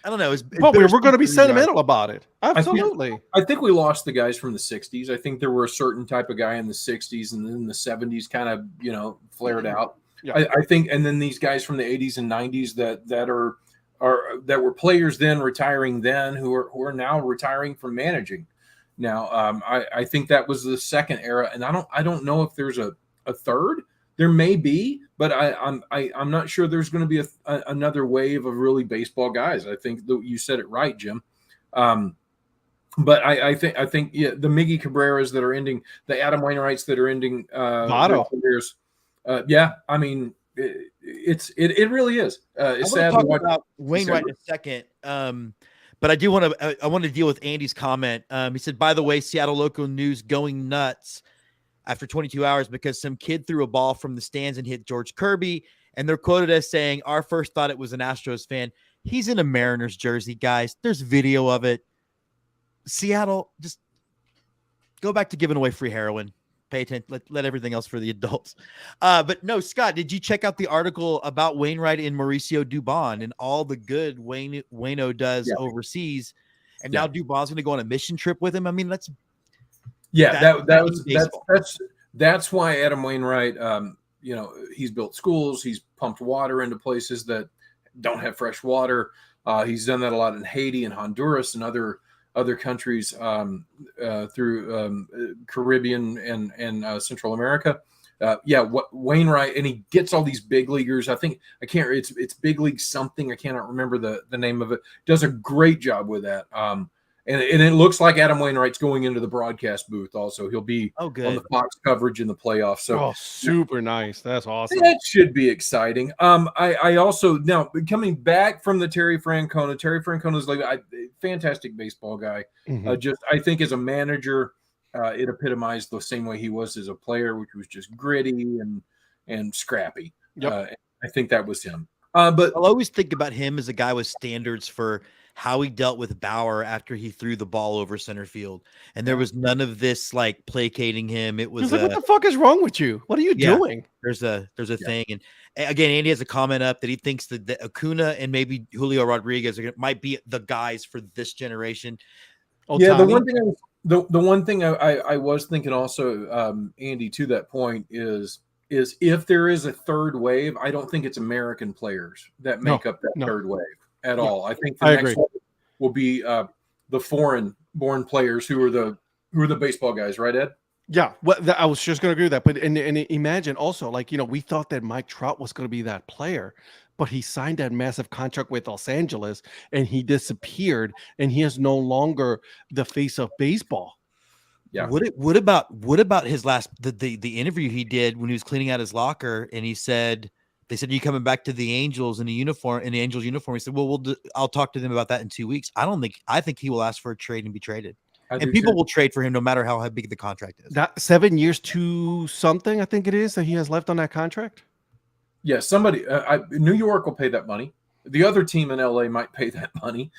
[SPEAKER 4] I don't know.
[SPEAKER 5] We're going to be sentimental about it. Absolutely.
[SPEAKER 3] I think we lost the guys from the 60s. I think there were a certain type of guy in the 60s, and then the 70s kind of, flared out. Yeah. I think, and then these guys from the 80s and 90s that were players then, retiring then, who are now retiring from managing. Now, I think that was the second era, and I don't know if there's a third. There may be, but I'm not sure there's going to be another wave of really baseball guys. I think that you said it right, Jim. But I think the Miggy Cabreras that are ending, the Adam Wainwrights that are ending their careers. I mean, it really is. It's sad to watch
[SPEAKER 4] about Wainwright in a second. But I want to deal with Andy's comment. He said, by the way, Seattle local news going nuts after 22 hours because some kid threw a ball from the stands and hit George Kirby. And they're quoted as saying, our first thought it was an Astros fan. He's in a Mariners jersey, guys. There's video of it. Seattle, just go back to giving away free heroin. Pay attention. Let everything else for the adults. But no, Scott, did you check out the article about Wainwright and Mauricio Dubon and all the good Waino does overseas? And now Dubon's going to go on a mission trip with him. I mean, that's why Adam Wainwright, he's built schools, he's pumped water into places that don't have fresh water. He's done that a lot in Haiti and Honduras and other countries through Caribbean and Central America. Wainwright, and he gets all these big leaguers. It's big league something. I cannot remember the name of it. Does a great job with that. And it looks like Adam Wainwright's going into the broadcast booth also. He'll be on the Fox coverage in the playoffs. So
[SPEAKER 5] super nice. That's awesome.
[SPEAKER 3] That should be exciting. I also, now coming back from the Terry Francona is like a fantastic baseball guy. I think as a manager, it epitomized the same way he was as a player, which was just gritty and scrappy.
[SPEAKER 5] Yep.
[SPEAKER 3] I think that was him. But
[SPEAKER 4] I'll always think about him as a guy with standards for how he dealt with Bauer after he threw the ball over center field. And there was none of this like placating him. It was
[SPEAKER 5] like, what the fuck is wrong with you? What are you doing?
[SPEAKER 4] There's a thing. And again, Andy has a comment up that he thinks that Acuna and maybe Julio Rodriguez might be the guys for this generation.
[SPEAKER 3] The one thing I was thinking also, Andy, to that point is if there is a third wave, I don't think it's American players that make up that third wave at all. I think the next one will be the foreign-born players who are the baseball guys, right, Ed?
[SPEAKER 5] Yeah, well, I was just going to agree with that. But and imagine also, we thought that Mike Trout was going to be that player, but he signed that massive contract with Los Angeles, and he disappeared, and he is no longer the face of baseball.
[SPEAKER 3] Yeah.
[SPEAKER 4] What about his last the interview he did when he was cleaning out his locker, and he said, they said, "Are you coming back to the Angels in the Angels uniform?" He said, "Well, I'll talk to them about that in 2 weeks." I think he will ask for a trade and be traded.
[SPEAKER 3] I
[SPEAKER 4] And
[SPEAKER 3] do
[SPEAKER 4] people
[SPEAKER 3] too.
[SPEAKER 4] will trade for him no matter how big the contract is.
[SPEAKER 5] That 7 years to something, I think it is, that he has left on that contract.
[SPEAKER 3] Yeah, somebody, New York will pay that money. The other team in LA might pay that money.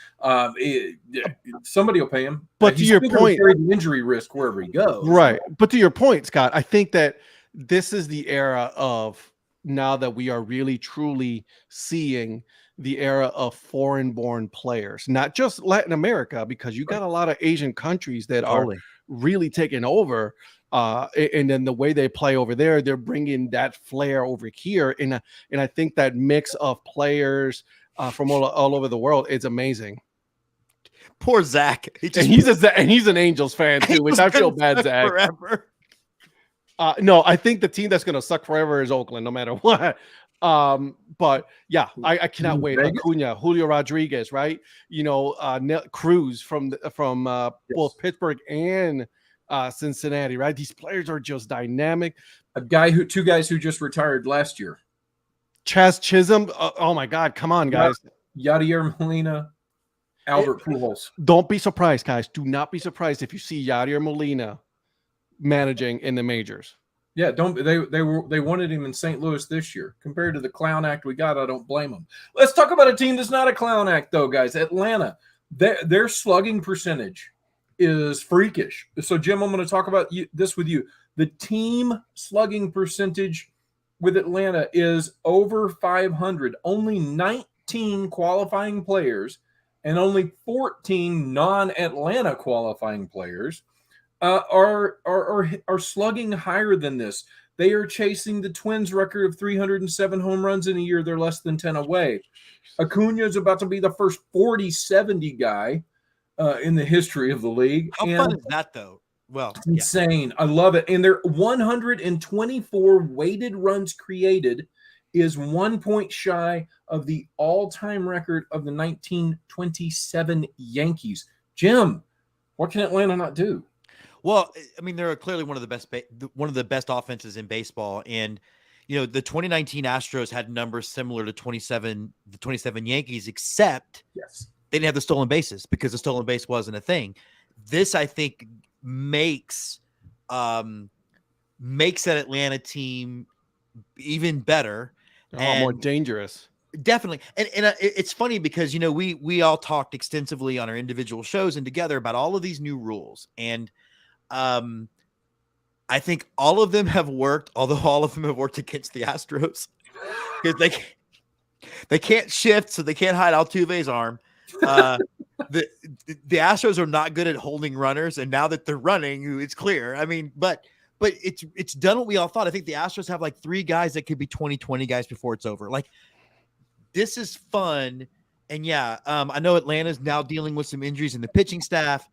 [SPEAKER 3] Somebody will pay him.
[SPEAKER 5] But to
[SPEAKER 3] He's
[SPEAKER 5] your
[SPEAKER 3] still gonna
[SPEAKER 5] point-
[SPEAKER 3] carry the injury risk wherever he goes.
[SPEAKER 5] Right. But to your point, Scott, I think that this is the era of, now that we are really truly seeing the era of foreign born players, not just Latin America, because you got a lot of Asian countries that are
[SPEAKER 4] Totally.
[SPEAKER 5] really taking over. And then the way they play over there, they're bringing that flair over here. And I think that mix of players from all over the world is amazing.
[SPEAKER 4] Poor Zach.
[SPEAKER 5] And he's an Angels fan too, which I feel bad, Zach.
[SPEAKER 4] Forever.
[SPEAKER 5] No, I think the team that's going to suck forever is Oakland, no matter what. But yeah, I cannot wait.
[SPEAKER 3] Vegas?
[SPEAKER 5] Acuna, Julio Rodriguez, right? Cruz from both Pittsburgh and Cincinnati, right? These players are just dynamic.
[SPEAKER 3] Two guys who just retired last year.
[SPEAKER 5] Chaz Chisholm. Oh my God, come on, guys!
[SPEAKER 3] Yadier Molina, Albert Pujols.
[SPEAKER 5] Don't be surprised, guys. Do not be surprised if you see Yadier Molina managing in the majors.
[SPEAKER 3] Yeah, they wanted him in St. Louis this year. Compared to the clown act we got, I don't blame them. Let's talk about a team that's not a clown act, though, guys. Atlanta, their slugging percentage is freakish. So, Jim, I'm going to talk about this with you. The team slugging percentage with Atlanta is over 500. Only 19 qualifying players and only 14 non-Atlanta qualifying players are slugging higher than this. They are chasing the Twins record of 307 home runs in a year. They're less than 10 away. Acuna is about to be the first 40-70 guy in the history of the league.
[SPEAKER 4] How fun is that, though? Well,
[SPEAKER 3] it's insane. I love it. And their 124 weighted runs created is 1 point shy of the all-time record of the 1927 Yankees. Jim, what can Atlanta not do?
[SPEAKER 4] Well, I mean, they're clearly one of the best offenses in baseball, and the 2019 Astros had numbers similar to the 27 Yankees, except
[SPEAKER 3] Yes,
[SPEAKER 4] they didn't have the stolen bases because the stolen base wasn't a thing. This, I think, makes that Atlanta team even better,
[SPEAKER 5] More dangerous.
[SPEAKER 4] definitely. And it's funny because we all talked extensively on our individual shows and together about all of these new rules, and I think all of them have worked, although all of them have worked against the Astros because they can't shift, so they can't hide Altuve's arm. The Astros are not good at holding runners, and now that they're running, it's clear. I mean, but it's done what we all thought. I think the Astros have like 3 guys that could be 20-20 guys before it's over. Like, this is fun, and I know Atlanta's now dealing with some injuries in the pitching staff.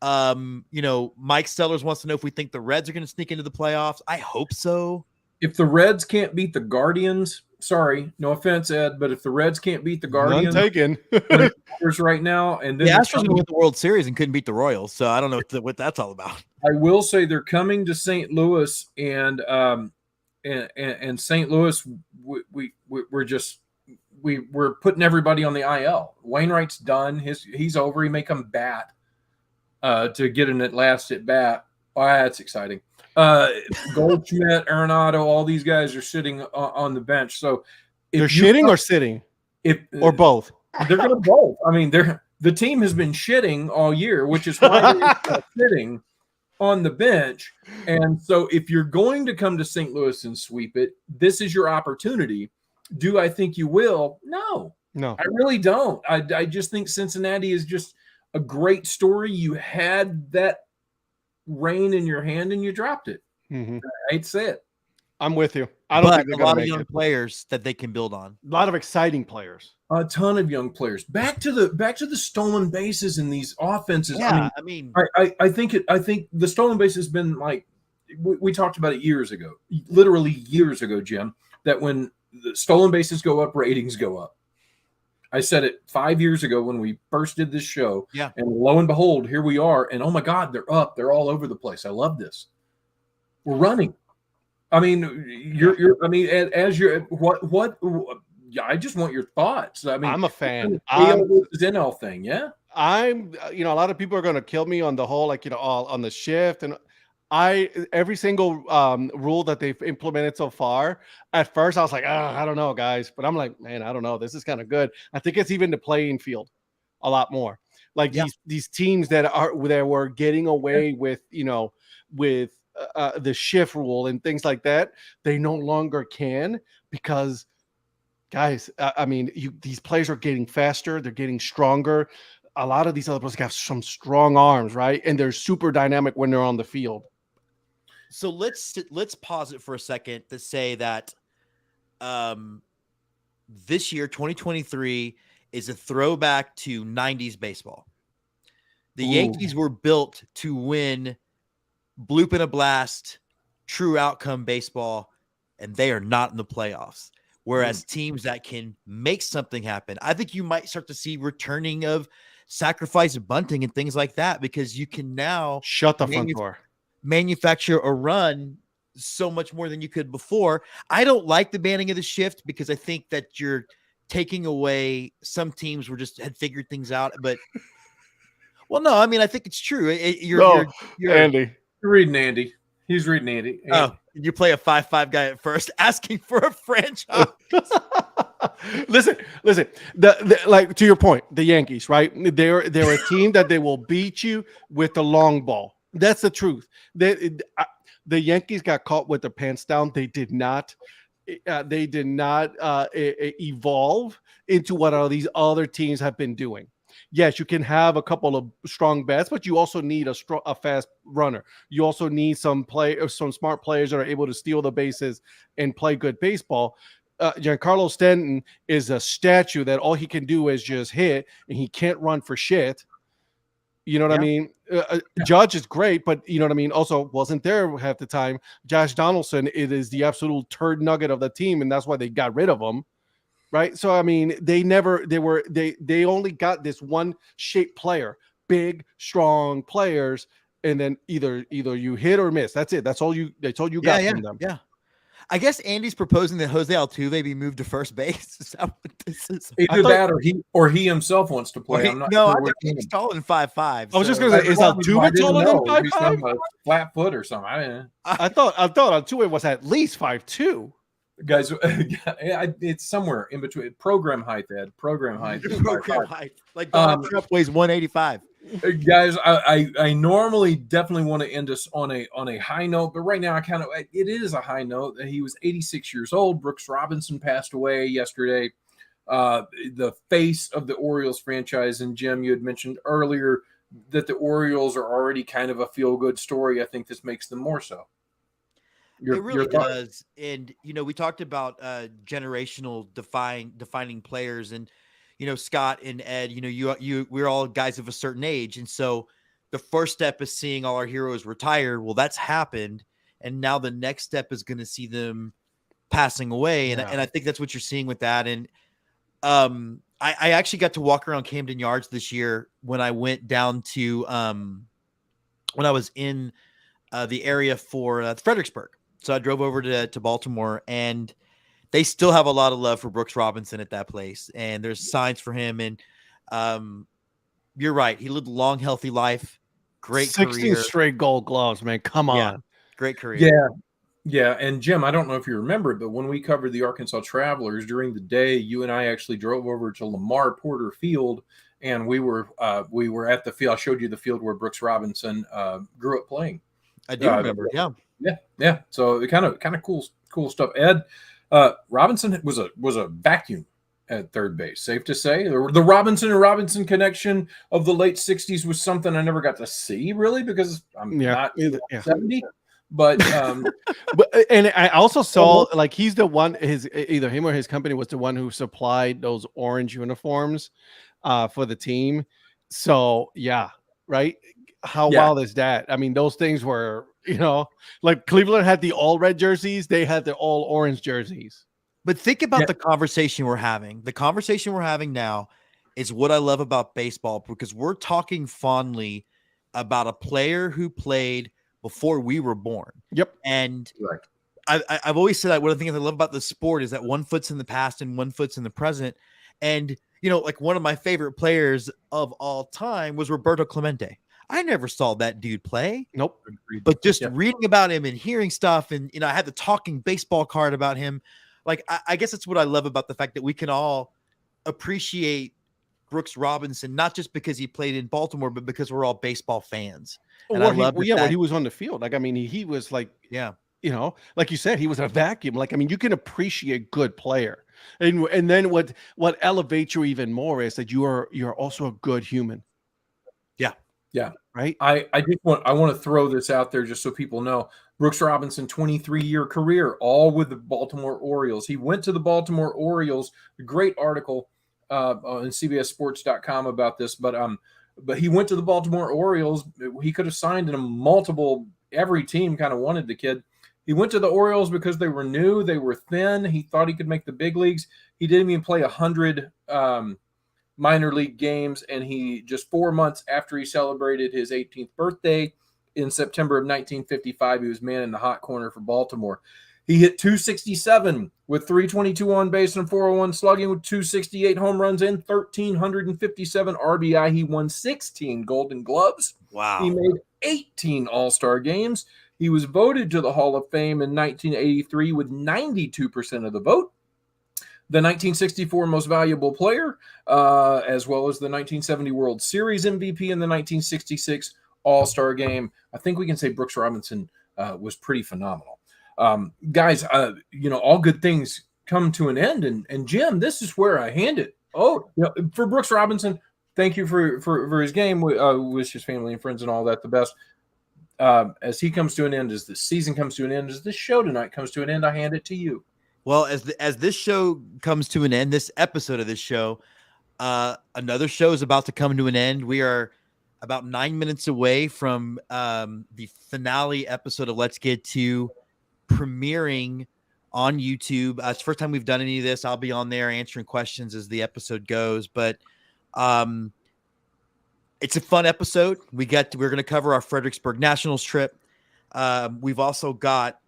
[SPEAKER 4] Mike Sellers wants to know if we think the Reds are going to sneak into the playoffs. I hope so.
[SPEAKER 3] If the Reds can't beat the Guardians, sorry, no offense, Ed, but if the Reds can't beat the Guardians
[SPEAKER 5] None taken.
[SPEAKER 3] right now, and then
[SPEAKER 4] The Astros won the World Series and couldn't beat the Royals, so I don't know what that's all about.
[SPEAKER 3] I will say they're coming to St. Louis, and St. Louis, we're putting everybody on the IL. Wainwright's done. He's over. He may come back to get an last at bat. Oh, that's exciting. Goldschmidt, Arenado, all these guys are sitting on the bench. So
[SPEAKER 5] They're shitting or sitting, or both.
[SPEAKER 3] They're going to both. I mean, the team has been shitting all year, which is why they're sitting on the bench. And so if you're going to come to St. Louis and sweep it, this is your opportunity. Do I think you will? No, I really don't. I just think Cincinnati is just a great story. You had that rein in your hand and you dropped it.
[SPEAKER 5] Mm-hmm.
[SPEAKER 3] I hate to say it.
[SPEAKER 5] I'm with you. I don't think they're
[SPEAKER 4] a
[SPEAKER 5] going
[SPEAKER 4] lot
[SPEAKER 5] to
[SPEAKER 4] of
[SPEAKER 5] make
[SPEAKER 4] young
[SPEAKER 5] it.
[SPEAKER 4] players that they can build on.
[SPEAKER 5] A lot of exciting players.
[SPEAKER 3] A ton of young players. Back to the stolen bases in these offenses.
[SPEAKER 4] Yeah,
[SPEAKER 3] I think the stolen base has been like we talked about it years ago, literally years ago, Jim. That when the stolen bases go up, ratings go up. I said it 5 years ago when we first did this show.
[SPEAKER 4] Yeah.
[SPEAKER 3] And lo and behold, here we are. And oh my God, they're up. They're all over the place. I love this. We're running. I mean, I just want your thoughts. I mean,
[SPEAKER 5] I'm a fan.
[SPEAKER 3] AL versus NL thing, yeah.
[SPEAKER 5] I'm, a lot of people are going to kill me on the whole, like, all on the shift, and every single rule that they've implemented so far. At first, I was like, I don't know, guys, but I'm like, man, I don't know. This is kind of good. I think it's even the playing field a lot more. Like these teams that were getting away with, with the shift rule and things like that, they no longer can because, guys, these players are getting faster, they're getting stronger. A lot of these other players have some strong arms, right? And they're super dynamic when they're on the field.
[SPEAKER 4] So let's pause it for a second to say that this year, 2023, is a throwback to 90s baseball. The Yankees were built to win bloop and a blast, true outcome baseball, and they are not in the playoffs. Whereas teams that can make something happen, I think you might start to see returning of sacrifice bunting and things like that, because you can now
[SPEAKER 5] shut the front door,
[SPEAKER 4] manufacture a run so much more than you could before. I don't like the banning of the shift because I think that you're taking away some teams had figured things out, but well, no, I mean, I think it's true. You're
[SPEAKER 5] Andy.
[SPEAKER 3] You're reading Andy. He's reading Andy.
[SPEAKER 4] Oh, you play a 5-5 guy at first, asking for a franchise.
[SPEAKER 5] listen. Like, to your point, the Yankees, right? They're a team that they will beat you with the long ball. That's the truth. The Yankees got caught with their pants down. They did not. They did not evolve into what all these other teams have been doing. Yes, you can have a couple of strong bats, but you also need a fast runner. You also need some smart players that are able to steal the bases and play good baseball. Giancarlo Stanton is a statue that all he can do is just hit, and he can't run for shit. You know what I mean? Judge is great, but you know what I mean? Also wasn't there half the time. Josh Donaldson, it is the absolute turd nugget of the team, and that's why they got rid of him. Right. So, I mean, they only got this one shaped player, big, strong players. And then either you hit or miss. That's it. That's all you got from them.
[SPEAKER 4] Yeah. I guess Andy's proposing that Jose Altuve be moved to first base. Is that what this is?
[SPEAKER 3] Either that or he himself wants to play.
[SPEAKER 4] I'm not sure. I think he's taller than 5'5".
[SPEAKER 5] I was just going to say, is Altuve taller than 5'5"?
[SPEAKER 3] Flat foot or something.
[SPEAKER 5] I thought Altuve was at least 5'2".
[SPEAKER 3] Guys, it's somewhere in between. Program height, Ed. Program height.
[SPEAKER 4] Like Donald Trump weighs 185.
[SPEAKER 3] Guys, I normally definitely want to end us on a high note, but right now it is a high note. He was 86 years old. Brooks Robinson passed away yesterday. The face of the Orioles franchise, and Jim, you had mentioned earlier that the Orioles are already kind of a feel-good story. I think this makes them more so.
[SPEAKER 4] It really does. And, we talked about generational defining players, and, Scott and Ed, we're all guys of a certain age. And so the first step is seeing all our heroes retire. Well, that's happened. And now the next step is going to see them passing away. And I think that's what you're seeing with that. And I actually got to walk around Camden Yards this year when I went down to when I was in the area for Fredericksburg. So I drove over to Baltimore, and they still have a lot of love for Brooks Robinson at that place. And there's signs for him. And you're right. He lived a long, healthy life. Great
[SPEAKER 5] 16
[SPEAKER 4] career.
[SPEAKER 5] straight Gold Gloves, man. Come on.
[SPEAKER 4] Yeah, great career.
[SPEAKER 3] Yeah. And Jim, I don't know if you remember it, but when we covered the Arkansas Travelers during the day, you and I actually drove over to Lamar Porter Field, and we were at the field. I showed you the field where Brooks Robinson grew up playing.
[SPEAKER 4] I do remember.
[SPEAKER 3] Yeah. So it kind of cool stuff. Ed, Robinson was a vacuum at third base. Safe to say, the Robinson and Robinson connection of the late '60s was something I never got to see really because I'm not 70. But
[SPEAKER 5] and I also saw like he's the one. Either him or his company was the one who supplied those orange uniforms for the team. So yeah, right. How wild is that? I mean, those things were, like Cleveland had the all red jerseys. They had the all orange jerseys.
[SPEAKER 4] But think about the conversation we're having. The conversation we're having now is what I love about baseball, because we're talking fondly about a player who played before we were born.
[SPEAKER 5] Yep.
[SPEAKER 4] And I've always said that one of the things I love about the sport is that one foot's in the past and one foot's in the present. And like one of my favorite players of all time was Roberto Clemente. I never saw that dude play,
[SPEAKER 5] Nope.
[SPEAKER 4] but just
[SPEAKER 3] Yeah.
[SPEAKER 4] reading about him and hearing stuff, and I had the talking baseball card about him. Like, I guess that's what I love about the fact that we can all appreciate Brooks Robinson, not just because he played in Baltimore, but because we're all baseball fans. And I love
[SPEAKER 5] when he was on the field. Like, I mean, he was like,
[SPEAKER 4] Yeah.
[SPEAKER 5] Like you said, he was a vacuum. Like, I mean, you can appreciate good player. And then what elevates you even more is that you're also a good human.
[SPEAKER 3] Yeah.
[SPEAKER 5] Right.
[SPEAKER 3] I want to throw this out there just so people know. Brooks Robinson, 23-year career, all with the Baltimore Orioles. He went to the Baltimore Orioles. A great article on CBSSports.com about this, but he went to the Baltimore Orioles. He could have signed in multiple. Every team kind of wanted the kid. He went to the Orioles because they were new, they were thin. He thought he could make the big leagues. He didn't even play 100 minor league games, and he just 4 months after he celebrated his 18th birthday in September of 1955, he was man in the hot corner for Baltimore. He hit 267 with 322 on base and 401 slugging with 268 home runs and 1,357 RBI. He won 16 Golden Gloves.
[SPEAKER 4] Wow.
[SPEAKER 3] He made 18 All-Star games. He was voted to the Hall of Fame in 1983 with 92% of the vote. The 1964 Most Valuable Player, as well as the 1970 World Series MVP and the 1966 All-Star Game. I think we can say Brooks Robinson was pretty phenomenal. Guys, all good things come to an end. And Jim, this is where I hand it. For Brooks Robinson, thank you for his game. Wish his family and friends and all that the best. As he comes to an end, as the season comes to an end, as this show tonight comes to an end, I hand it to you.
[SPEAKER 4] Well, as this show comes to an end, this episode of this show, another show is about to come to an end. We are about 9 minutes away from the finale episode of Let's Get To premiering on YouTube. It's the first time we've done any of this. I'll be on there answering questions as the episode goes, but it's a fun episode. We're going to cover our Fredericksburg Nationals trip. We've also got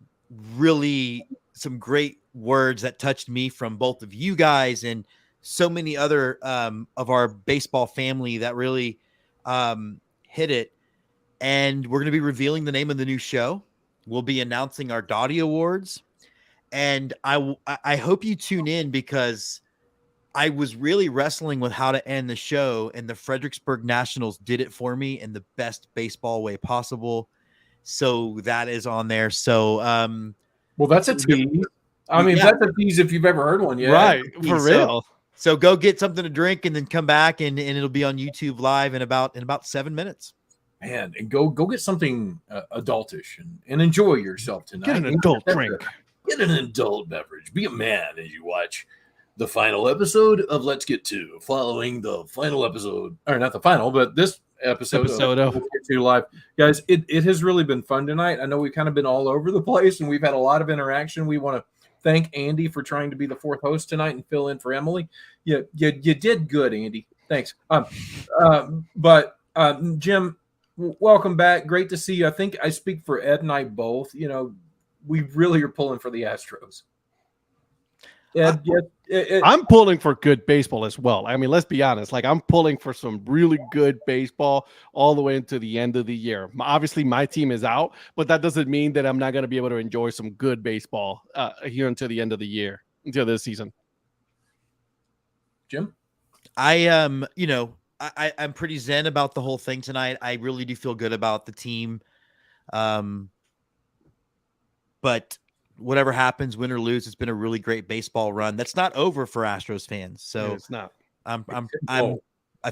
[SPEAKER 4] really some great words that touched me from both of you guys and so many other of our baseball family that really hit it. And we're going to be revealing the name of the new show. We'll be announcing our Dottie Awards. And I hope you tune in, because I was really wrestling with how to end the show, and the Fredericksburg Nationals did it for me in the best baseball way possible. So that is on there. So,
[SPEAKER 3] well, that's a tease. I mean, that's a tease if you've ever heard one yet.
[SPEAKER 5] Right. For real.
[SPEAKER 4] So go get something to drink and then come back, and it'll be on YouTube live in about 7 minutes.
[SPEAKER 3] Man, and go get something adultish and enjoy yourself tonight.
[SPEAKER 5] Get an adult drink.
[SPEAKER 3] Get an adult beverage. Be a man as you watch the final episode of Let's Get To, following the final episode, or not the final, but this episode of Let's Get To Live. Guys, it has really been fun tonight. I know we've kind of been all over the place, and we've had a lot of interaction. We want to thank Andy for trying to be the fourth host tonight and fill in for Emily. You did good, Andy. Thanks. But Jim, welcome back. Great to see you. I think I speak for Ed and I both. We really are pulling for the Astros. Ed,
[SPEAKER 5] I'm pulling for good baseball as well. I mean, let's be honest. Like, I'm pulling for some really good baseball all the way into the end of the year. Obviously, my team is out, but that doesn't mean that I'm not going to be able to enjoy some good baseball here until the end of the year, until this season.
[SPEAKER 3] Jim?
[SPEAKER 4] I'm pretty zen about the whole thing tonight. I really do feel good about the team. But whatever happens, win or lose, it's been a really great baseball run. That's not over for Astros fans. So
[SPEAKER 5] it's not.
[SPEAKER 4] I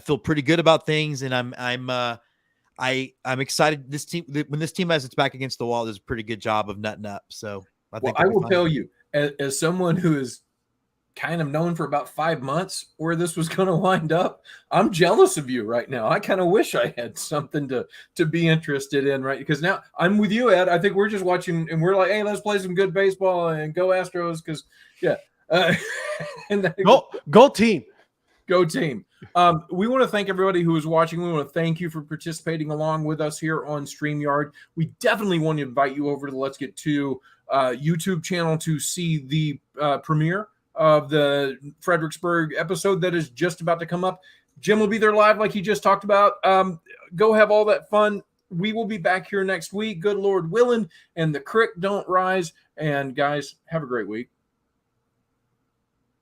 [SPEAKER 4] feel pretty good about things, and I'm excited. This team, when this team has its back against the wall, does a pretty good job of nutting up. So
[SPEAKER 3] I will tell you, as someone who is kind of known for about 5 months where this was going to wind up, I'm jealous of you right now. I kind of wish I had something to be interested in, right? Because now I'm with you, Ed. I think we're just watching and we're like, hey, let's play some good baseball and go Astros. Because and
[SPEAKER 5] go team.
[SPEAKER 3] Go team. We want to thank everybody who is watching. We want to thank you for participating along with us here on StreamYard. We definitely want to invite you over to the Let's Get To YouTube channel to see the premiere of the Fredericksburg episode that is just about to come up. Jim will be there live like he just talked about. Go have all that fun. We will be back here next week, good Lord willing, and the creek don't rise. And guys, have a great week.